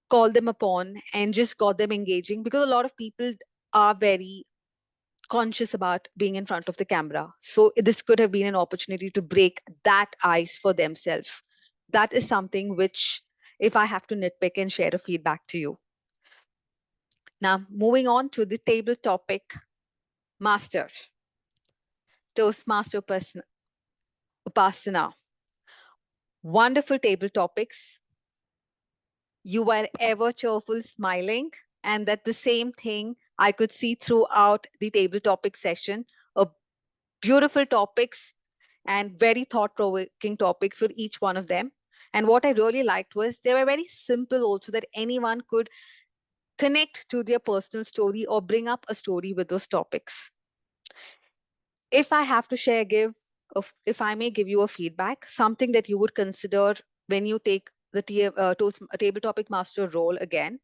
call them upon, and just got them engaging, because a lot of people are very conscious about being in front of the camera. So this could have been an opportunity to break that ice for themselves. That is something which, if I have to nitpick and share a feedback to you. Now, moving on to the table topic, master, Toastmaster person, Upasana. Wonderful table topics. You were ever cheerful, smiling, and that the same thing I could see throughout the table topic session. A beautiful topics and very thought-provoking topics for each one of them. And what I really liked was they were very simple also, that anyone could connect to their personal story or bring up a story with those topics. If I have to share, if I may give you a feedback, something that you would consider when you take the table topic master role again.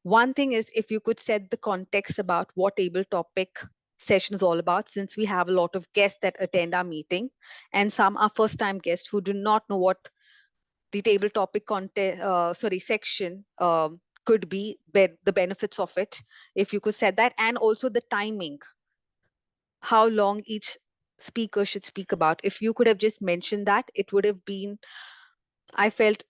One thing is, if you could set the context about what table topic session is all about, since we have a lot of guests that attend our meeting, and some are first-time guests who do not know what the table topic section could be, the benefits of it. If you could set that, and also the timing, how long each speaker should speak about. If you could have just mentioned that, it would have been, I felt,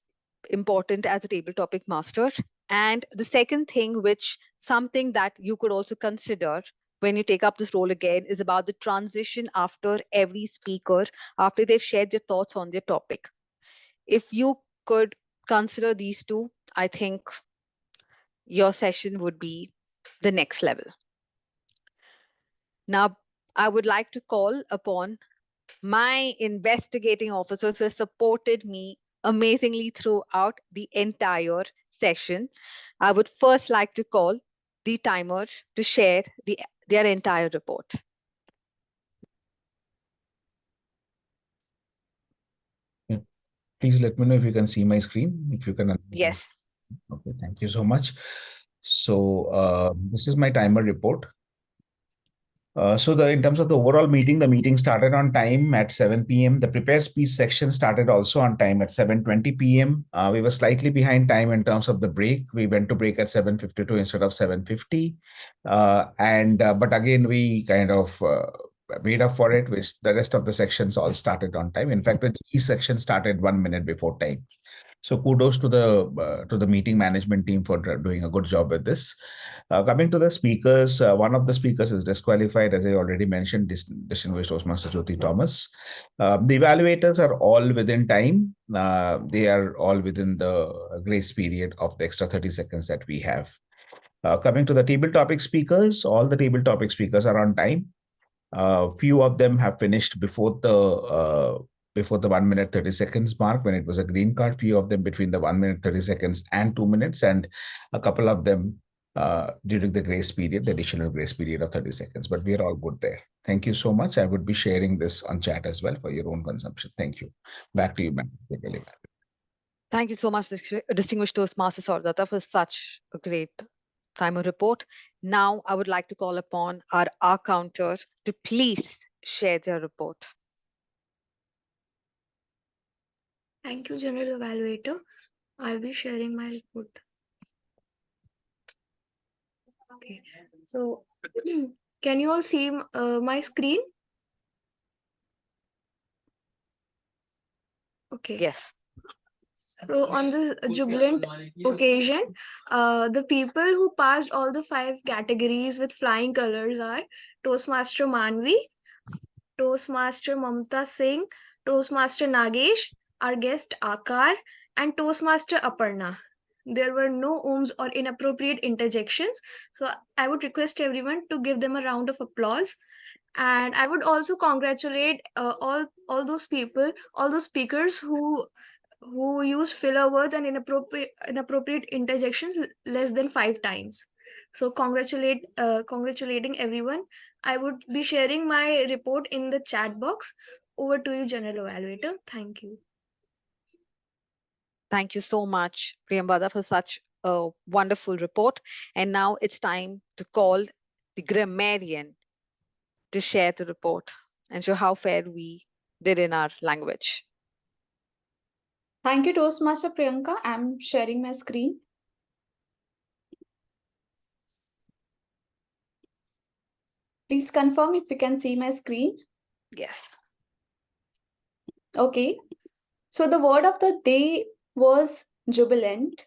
important as a table topic master. And the second thing, which something that you could also consider when you take up this role again, is about the transition after every speaker, after they've shared their thoughts on their topic. If you could consider these two, I think your session would be the next level. Now, I would like to call upon my investigating officers who have supported me amazingly throughout the entire session. I would first like to call the timer to share their entire report. Please let me know if you can see my screen, if you can. Yes. Okay, thank you so much. So this is my timer report. In terms of the overall meeting, the meeting started on time at 7 p.m. The prepare speech section started also on time at 7:20 p.m. We were slightly behind time in terms of the break. We went to break at 7:52 instead of 7:50. But again, we kind of made up for it, which the rest of the sections all started on time. In fact, the G section started 1 minute before time. So kudos to the meeting management team for doing a good job with this. Coming to the speakers, one of the speakers is disqualified, as I already mentioned, distinguished Toastmaster Jyothi Thomas. The evaluators are all within time. They are all within the grace period of the extra 30 seconds that we have. Coming to the table topic speakers, all the table topic speakers are on time. Few of them have finished before the 1 minute 30 seconds mark when it was a green card. Few of them between the 1 minute 30 seconds and 2 minutes, and a couple of them during the grace period, the additional grace period of 30 seconds. But we are all good there. Thank you so much. I would be sharing this on chat as well for your own consumption. Thank you. Back to you, ma'am. Thank you so much, distinguished Toastmaster Sourav, for such a great timer report. Now, I would like to call upon our R counter to please share their report. Thank you, General Evaluator. I'll be sharing my report. Okay, so can you all see my screen? Okay. Yes. So on this jubilant occasion, the people who passed all the 5 categories with flying colors are Toastmaster Maanvi, Toastmaster Mamta Singh, Toastmaster Nagesh, our guest Akbar, and Toastmaster Aparna. There were no ohms or inappropriate interjections, so I would request everyone to give them a round of applause. And I would also congratulate all those people, all those speakers who use filler words and inappropriate interjections less than 5 times. So congratulating everyone. I would be sharing my report in the chat box. Over to you, General Evaluator. Thank you. Thank you so much, Priyamvada, for such a wonderful report. And now it's time to call the grammarian to share the report and show how fair we did in our language. Thank you, Toastmaster Priyanka. I'm sharing my screen. Please confirm if you can see my screen. Yes. Okay. So the word of the day was jubilant,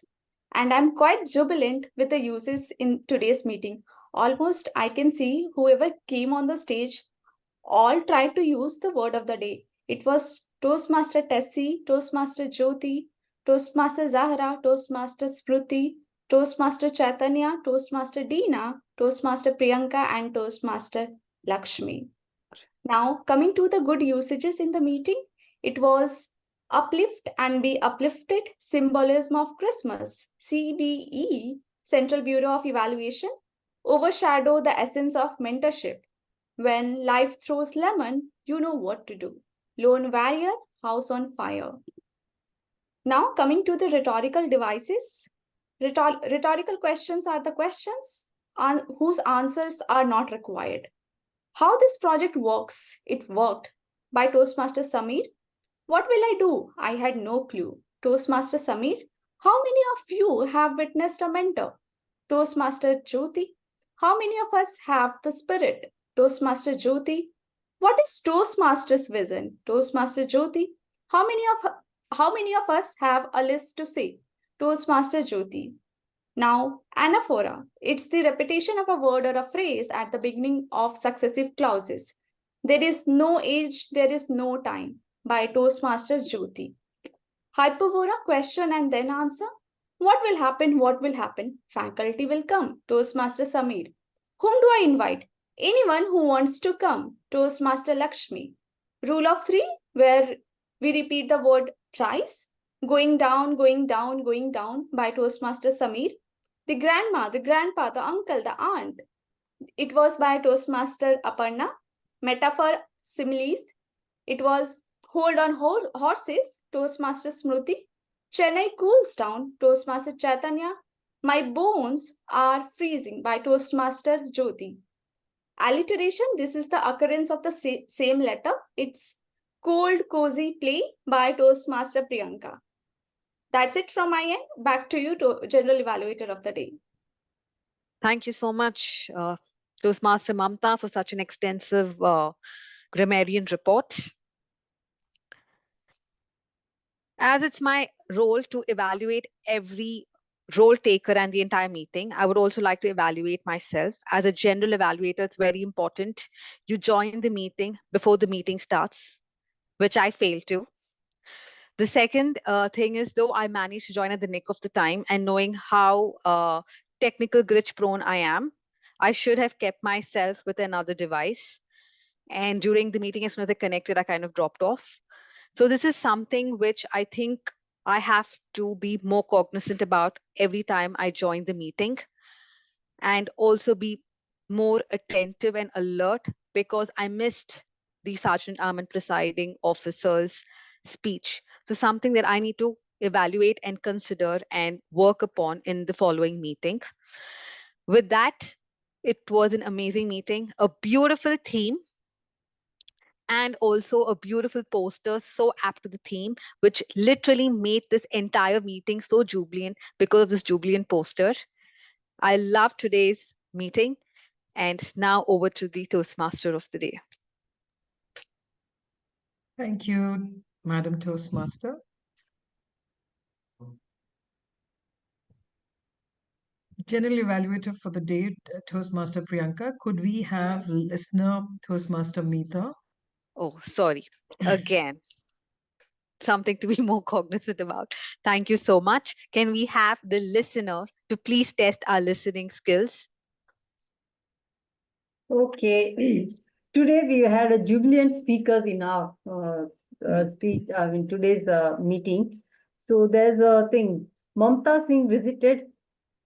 and I'm quite jubilant with the uses in today's meeting. Almost I can see whoever came on the stage all tried to use the word of the day. It was Toastmaster Tessy, Toastmaster Jyothi, Toastmaster Zahra, Toastmaster Smruti, Toastmaster Chaitanya, Toastmaster Deena, Toastmaster Priyanka, and Toastmaster Lakshmi. Now, coming to the good usages in the meeting, it was uplift and be uplifted, symbolism of Christmas, CBE, Central Bureau of Evaluation, overshadow the essence of mentorship. When life throws lemon, you know what to do. Lone warrior, house on fire. Now, coming to the rhetorical devices, rhetorical questions are the questions whose answers are not required. How this project works? It worked. By Toastmaster Samir. What will I do? I had no clue. Toastmaster Samir. How many of you have witnessed a mentor? Toastmaster Jyothi. How many of us have the spirit? Toastmaster Jyothi. What is Toastmaster's vision? Toastmaster Jyothi. How many of us have a list to say? Toastmaster Jyothi. Now, anaphora. It's the repetition of a word or a phrase at the beginning of successive clauses. There is no age, there is no time. By Toastmaster Jyothi. Hypervora, question and then answer. What will happen? What will happen? Faculty will come. Toastmaster Samir. Whom do I invite? Anyone who wants to come. Toastmaster Lakshmi. Rule of 3, where we repeat the word thrice. Going down, going down, going down by Toastmaster Samir. The grandma, the grandpa, the uncle, the aunt. It was by Toastmaster Aparna. Metaphor, similes. It was hold on horses, Toastmaster Smruti. Chennai cools down, Toastmaster Chaitanya. My bones are freezing by Toastmaster Jyothi. Alliteration, this is the occurrence of the same letter. It's cold, cozy play by Toastmaster Priyanka. That's it from my end. Back to you, General Evaluator of the Day. Thank you so much, Toastmaster Mamta, for such an extensive grammarian report. As it's my role to evaluate every role taker and the entire meeting, I would also like to evaluate myself. As a general evaluator, it's very important you join the meeting before the meeting starts, which I failed to. The second thing is, though I managed to join at the nick of the time and knowing how technical glitch prone I am, I should have kept myself with another device. And during the meeting, as soon as I connected, I kind of dropped off. So this is something which I think I have to be more cognizant about every time I join the meeting, and also be more attentive and alert, because I missed the Sergeant Arm Presiding Officer's speech. So something that I need to evaluate and consider and work upon in the following meeting. With that, it was an amazing meeting, a beautiful theme, and also a beautiful poster so apt to the theme, which literally made this entire meeting so jubilant because of this jubilant poster. I love today's meeting. And now over to the Toastmaster of the day. Thank you, Madam Toastmaster. General Evaluator for the day, Toastmaster Priyanka. Could we have listener Toastmaster Mita? Oh, sorry. Again, something to be more cognizant about. Thank you so much. Can we have the listener to please test our listening skills? Okay. Today we had a jubilant speakers in our speech, in today's meeting. So there's a thing. Mamta Singh visited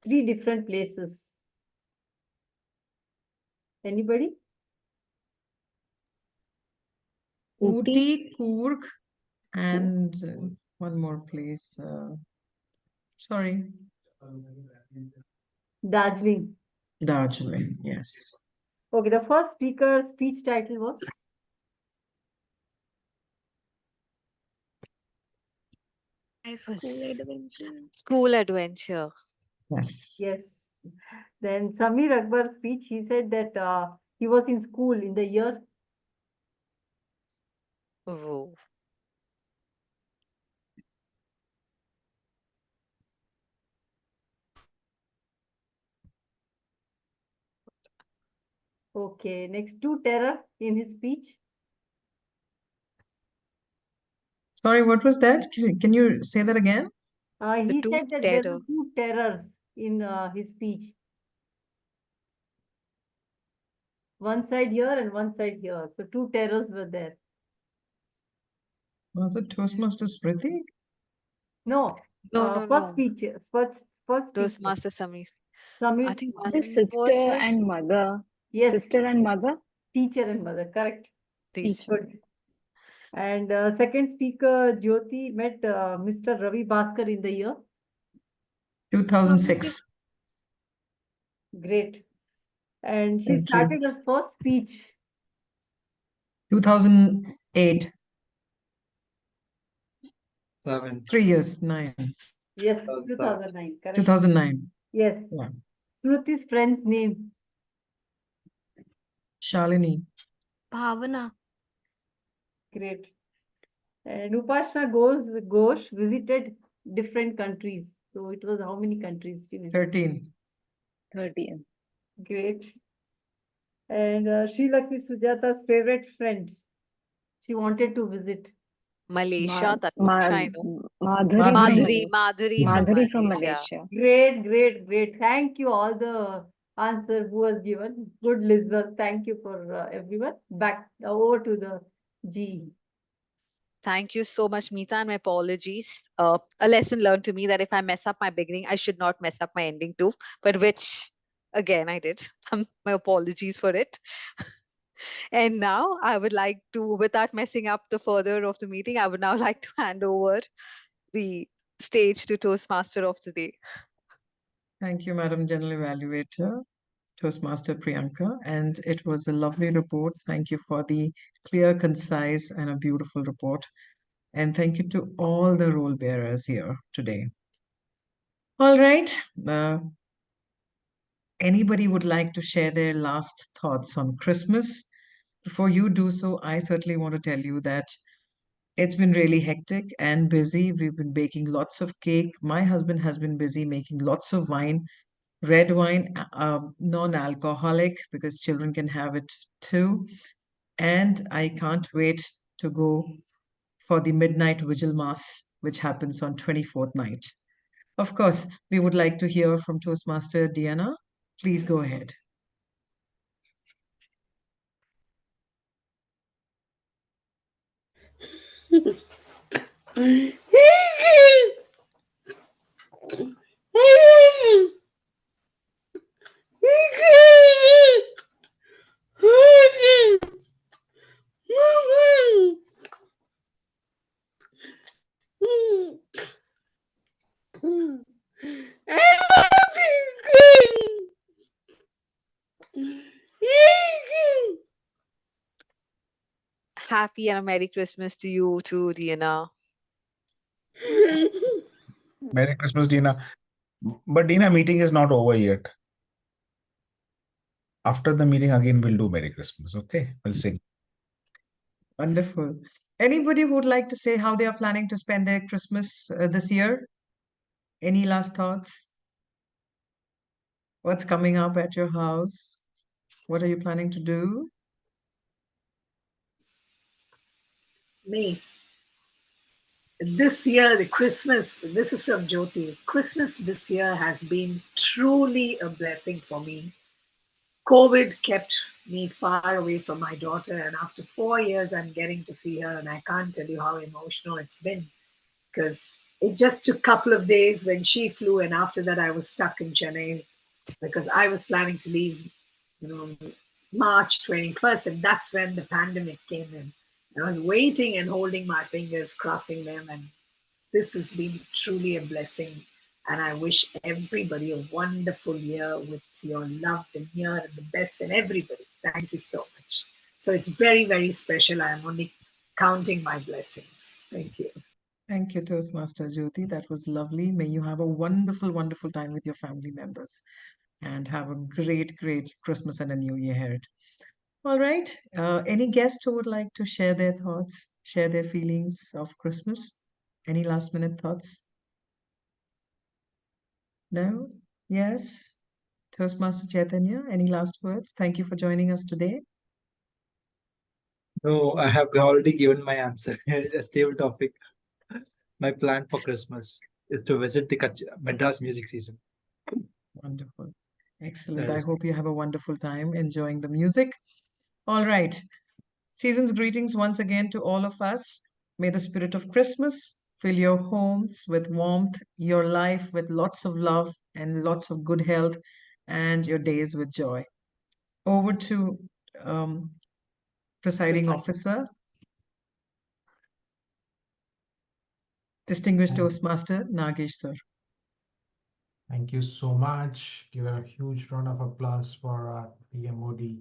3 different places. Anybody? Ooty, Coorg, and one more place. Sorry. Darjeeling. Darjeeling, yes. Okay, the first speaker speech title was? School adventure. School adventure. Yes. Yes. Then Samir Akbar's speech, he said that he was in school in the year. Oh. Okay, next two terror in his speech. Sorry, what was that? Can you say that again? He said that there were 2 terrors in his speech. One side here and one side here. So 2 terrors were there. Was it Toastmasters Smruti? No. No. First speech. First Toastmaster Samir. Samir. I think What is sister and mother? Yes. Sister and mother? Teacher and mother, correct. Teacher. Good. And second speaker, Jyothi, met Mr. Ravi Bhaskar in the year? 2006. Great. And she Thank you. started her first speech. 2008. 7. 3 years, 9. Yes, 2009, correct. 2009. Yes. Yeah. Smruti's friend's name? Shalini. Bhavana. Great. And Upasana Ghosh visited different countries. So it was how many countries? 13. 13. Great. And Sri Lakshmi Sujata's favorite friend. She wanted to visit Malaysia, that much I know. Madhuri Madhuri from from Malaysia. Great. Thank you all the answer who was given. Good listeners. Thank you for everyone. Back over to the G. Thank you so much, Mita, and my apologies. A lesson learned to me that if I mess up my beginning, I should not mess up my ending too, but which, again, I did. My apologies for it. And now I would like to, without messing up the further of the meeting, I would now like to hand over the stage to Toastmaster of the day. Thank you, Madam General Evaluator, Toastmaster Priyanka. And it was a lovely report. Thank you for the clear, concise, and a beautiful report. And thank you to all the role bearers here today. All right. Anybody would like to share their last thoughts on Christmas? Before you do so, I certainly want to tell you that it's been really hectic and busy. We've been baking lots of cake. My husband has been busy making lots of wine, red wine, non-alcoholic, because children can have it too. And I can't wait to go for the midnight vigil mass, which happens on 24th night. Of course, we would like to hear from Toastmaster Diana. Please go ahead. Happy and a Merry Christmas to you too, Diana. Merry Christmas, Dina. But Dina, meeting is not over yet. After the meeting, again, we'll do Merry Christmas. Okay, we'll sing. Wonderful. Anybody who would like to say how they are planning to spend their Christmas this year? Any last thoughts? What's coming up at your house? What are you planning to do? me. This year, the Christmas, this is from Jyothi. Christmas this year has been truly a blessing for me. COVID kept me far away from my daughter, and after 4 years, I'm getting to see her, and I can't tell you how emotional it's been because it just took a couple of days when she flew, and after that, I was stuck in Chennai because I was planning to leave, March 21st, and that's when the pandemic came in. I was waiting and holding my fingers, crossing them, and this has been truly a blessing. And I wish everybody a wonderful year with your loved and near and the best and everybody. Thank you so much. So it's very, very special. I am only counting my blessings. Thank you. Thank you, Toastmaster Jyothi. That was lovely. May you have a wonderful, wonderful time with your family members and have a great, great Christmas and a New Year ahead. All right. Any guest who would like to share their thoughts, share their feelings of Christmas? Any last minute thoughts? No? Yes? Toastmaster Chaitanya, any last words? Thank you for joining us today. No, I have already given my answer. A stable topic. My plan for Christmas is to visit the Madras music season. Wonderful. Excellent. I hope you have a wonderful time enjoying the music. All right. Season's greetings once again to all of us. May the spirit of Christmas fill your homes with warmth, your life with lots of love and lots of good health, and your days with joy. Over to Presiding Officer, Distinguished Toastmaster Nagesh sir. Thank you so much. Give a huge round of applause for our TMOD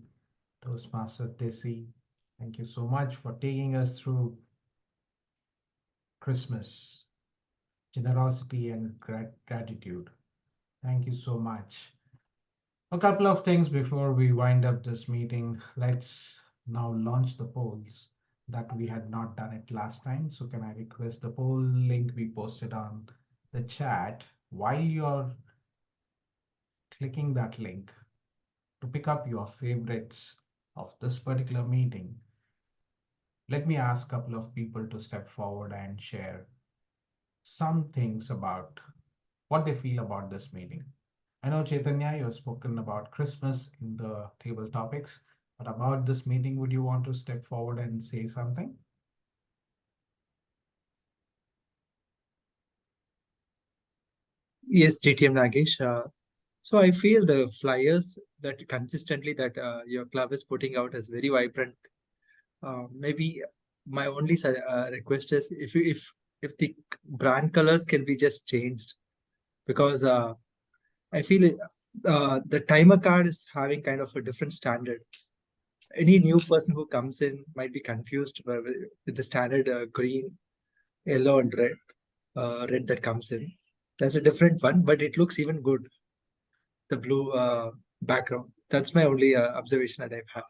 Toastmaster Tessy. Thank you so much for taking us through Christmas, generosity and gratitude. Thank you so much. A couple of things before we wind up this meeting. Let's now launch the polls that we had not done it last time. So can I request the poll link be posted on the chat while you're clicking that link to pick up your favorites of this particular meeting. Let me ask a couple of people to step forward and share some things about what they feel about this meeting. I know Chaitanya, you've spoken about Christmas in the table topics, but about this meeting, would you want to step forward and say something? Yes, TTM Nagesh. So I feel the flyers that consistently that your club is putting out is very vibrant. Maybe my only request is if the brand colors can be just changed, because I feel the timer card is having kind of a different standard. Any new person who comes in might be confused with the standard green, yellow, and red that comes in. There's a different one, but it looks even good. The blue background. That's my only observation that I've had.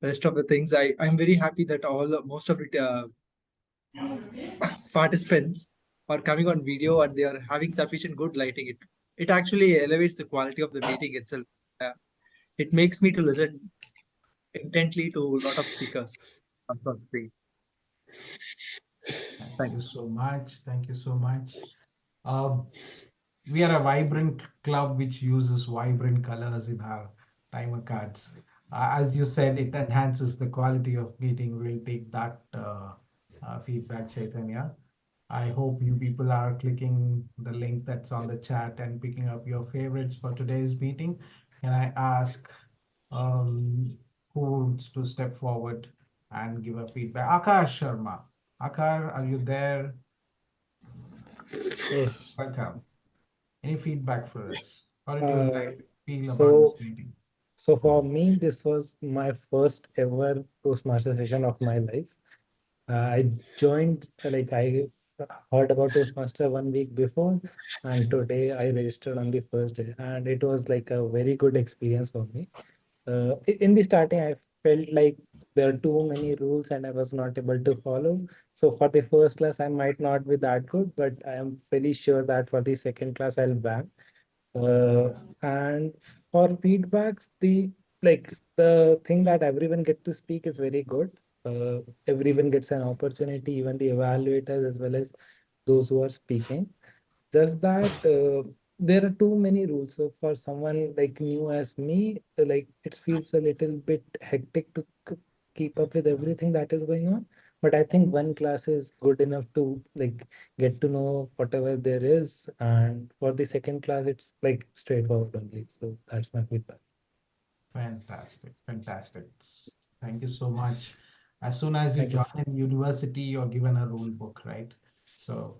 The rest of the things, I'm very happy that most of the participants are coming on video and they are having sufficient good lighting. It actually elevates the quality of the meeting itself. It makes me to listen intently to a lot of speakers on screen. Thank you so much. Thank you so much. We are a vibrant club which uses vibrant colors in our timer cards. As you said, it enhances the quality of meeting. We'll take that feedback, Chaitanya. I hope you people are clicking the link that's on the chat and picking up your favorites for today's meeting. Can I ask who wants to step forward and give a feedback? Akar Sharma. Akar, are you there? Yes. Welcome. Any feedback for us? How did you feel about So this meeting? So for me, this was my first ever Toastmaster session of my life. I joined, I heard about Toastmaster 1 week before, and today I registered on the first day, and it was like a very good experience for me. In the starting, I felt like there are too many rules and I was not able to follow. So for the first class, I might not be that good, but I am very sure that for the second class, I'll bang. And for feedbacks, the thing that everyone get to speak is very good. everyone gets an opportunity, even the evaluators as well as those who are speaking. Just that there are too many rules. So for someone like new as me, like it feels a little bit hectic to keep up with everything that is going on. But I think one class is good enough to like get to know whatever there is. And for the second class, it's like straightforward only. So that's my feedback. Fantastic, fantastic. Thank you so much. As soon as you Thank you, join sir. in university, you're given a rule book, right? So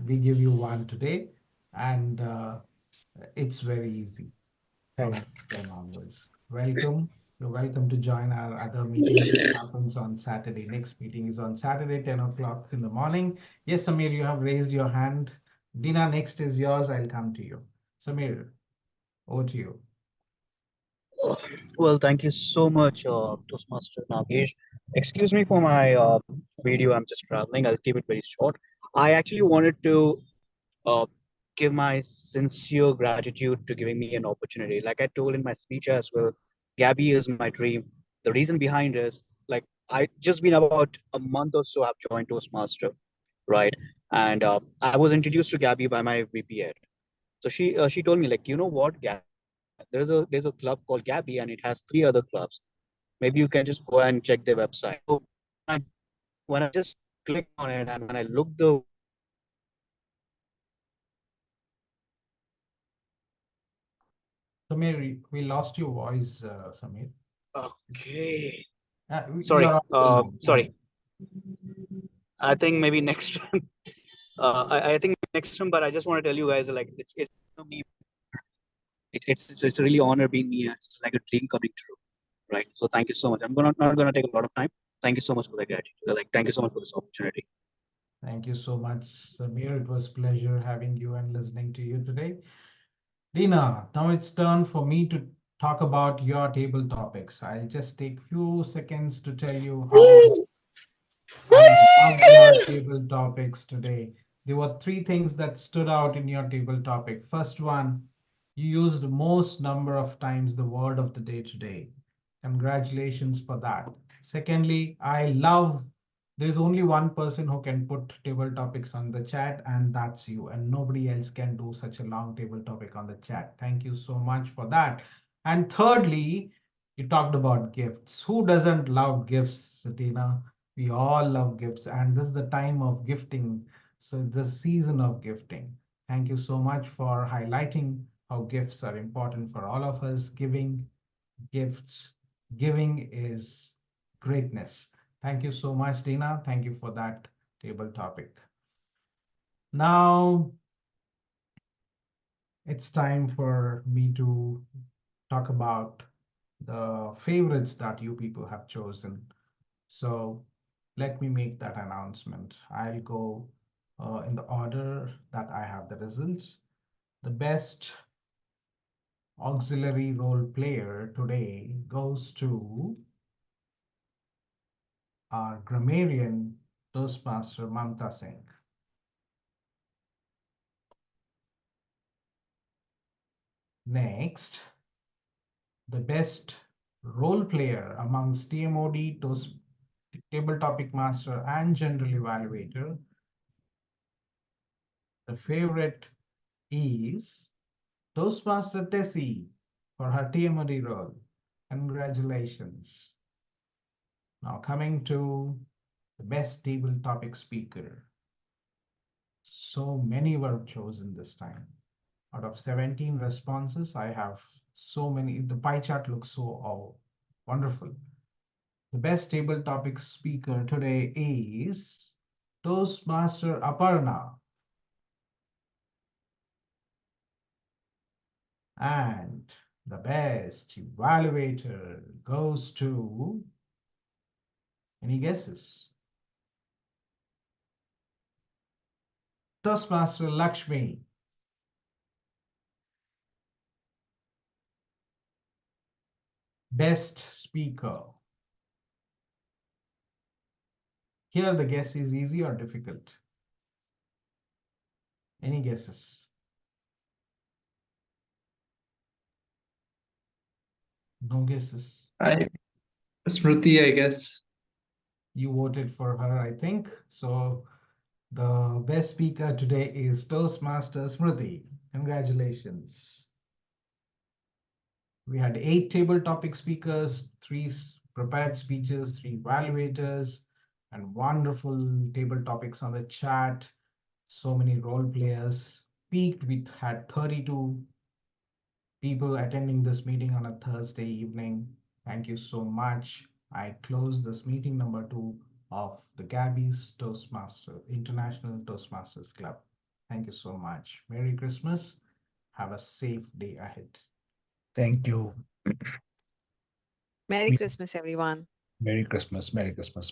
we give you one today, and it's very easy from Thank next time onwards. Welcome. You're welcome to join our other meeting, which happens on Saturday. Next meeting is on Saturday, 10 o'clock in the morning. Yes, Samir, you have raised your hand. Dina, next is yours. I'll come to you. Samir, over to you. Well, thank you so much, Toastmaster Nagesh. Excuse me for my video. I'm just traveling. I'll keep it very short. I actually wanted to uh, give my sincere gratitude to giving me an opportunity. Like I told in my speech as well, Gabby is my dream. The reason behind is like I just been about a month or so I've joined Toastmaster, right? And I was introduced to Gabby by my VP Ed. So she told me like, you know what, there's a club called Gabby and it has 3 other clubs. Maybe you can just go and check their website. So I, when I just clicked on it and when I looked the Samir, we lost your voice, Samir. okay. You're Sorry, audible now. sorry. I think maybe next time. I think next time, but I just want to tell you guys like it's me. It's a really honor being me. It's like a dream coming true, right? So thank you so much. I'm not gonna take a lot of time. Thank you so much for the gratitude. Like thank you so much for this opportunity. Thank you so much, Samir. It was pleasure having you and listening to you today. Dina, now it's turn for me to talk about your table topics. I'll just take few seconds to tell you how I loved your table topics today. There were 3 things that stood out in your table topic. First one, you used most number of times the word of the day today. Congratulations for that. Secondly, I love there's only one person who can put table topics on the chat, and that's you. And nobody else can do such a long table topic on the chat. Thank you so much for that. And thirdly, you talked about gifts. Who doesn't love gifts, Satina? We all love gifts, and this is the time of gifting. So it's the season of gifting. Thank you so much for highlighting how gifts are important for all of us. Gifts, giving is greatness. Thank you so much, Dina. Thank you for that table topic. Now it's time for me to talk about the favorites that you people have chosen. So let me make that announcement. I'll go in the order that I have the results. The best auxiliary role player today goes to our grammarian Toastmaster Mamta Singh. Next, the best role player amongst TMOD, Table Topic Master, and General Evaluator. The favorite is Toastmaster Tessy for her TMOD role. Congratulations. Now coming to the best table topic speaker. So many were chosen this time. Out of 17 responses, I have so many. The pie chart looks so wonderful. The best table topic speaker today is Toastmaster Aparna. And the best evaluator goes to, any guesses? Toastmaster Lakshmi. Best speaker. Here the guess is easy or difficult. Any guesses? No guesses. Smruti, I guess. You voted for her, I think. So the best speaker today is Toastmaster Smruti. Congratulations. We had 8 table topic speakers, 3 prepared speeches, 3 evaluators, and wonderful table topics on the chat. So many role players. Peaked, we had 32 people attending this meeting on a Thursday evening. Thank you so much. I close this meeting number 2 of the Gabbys International Toastmasters Club. Thank you so much. Merry Christmas. Have a safe day ahead. Thank you. Merry Christmas, everyone. Merry Christmas. Merry Christmas.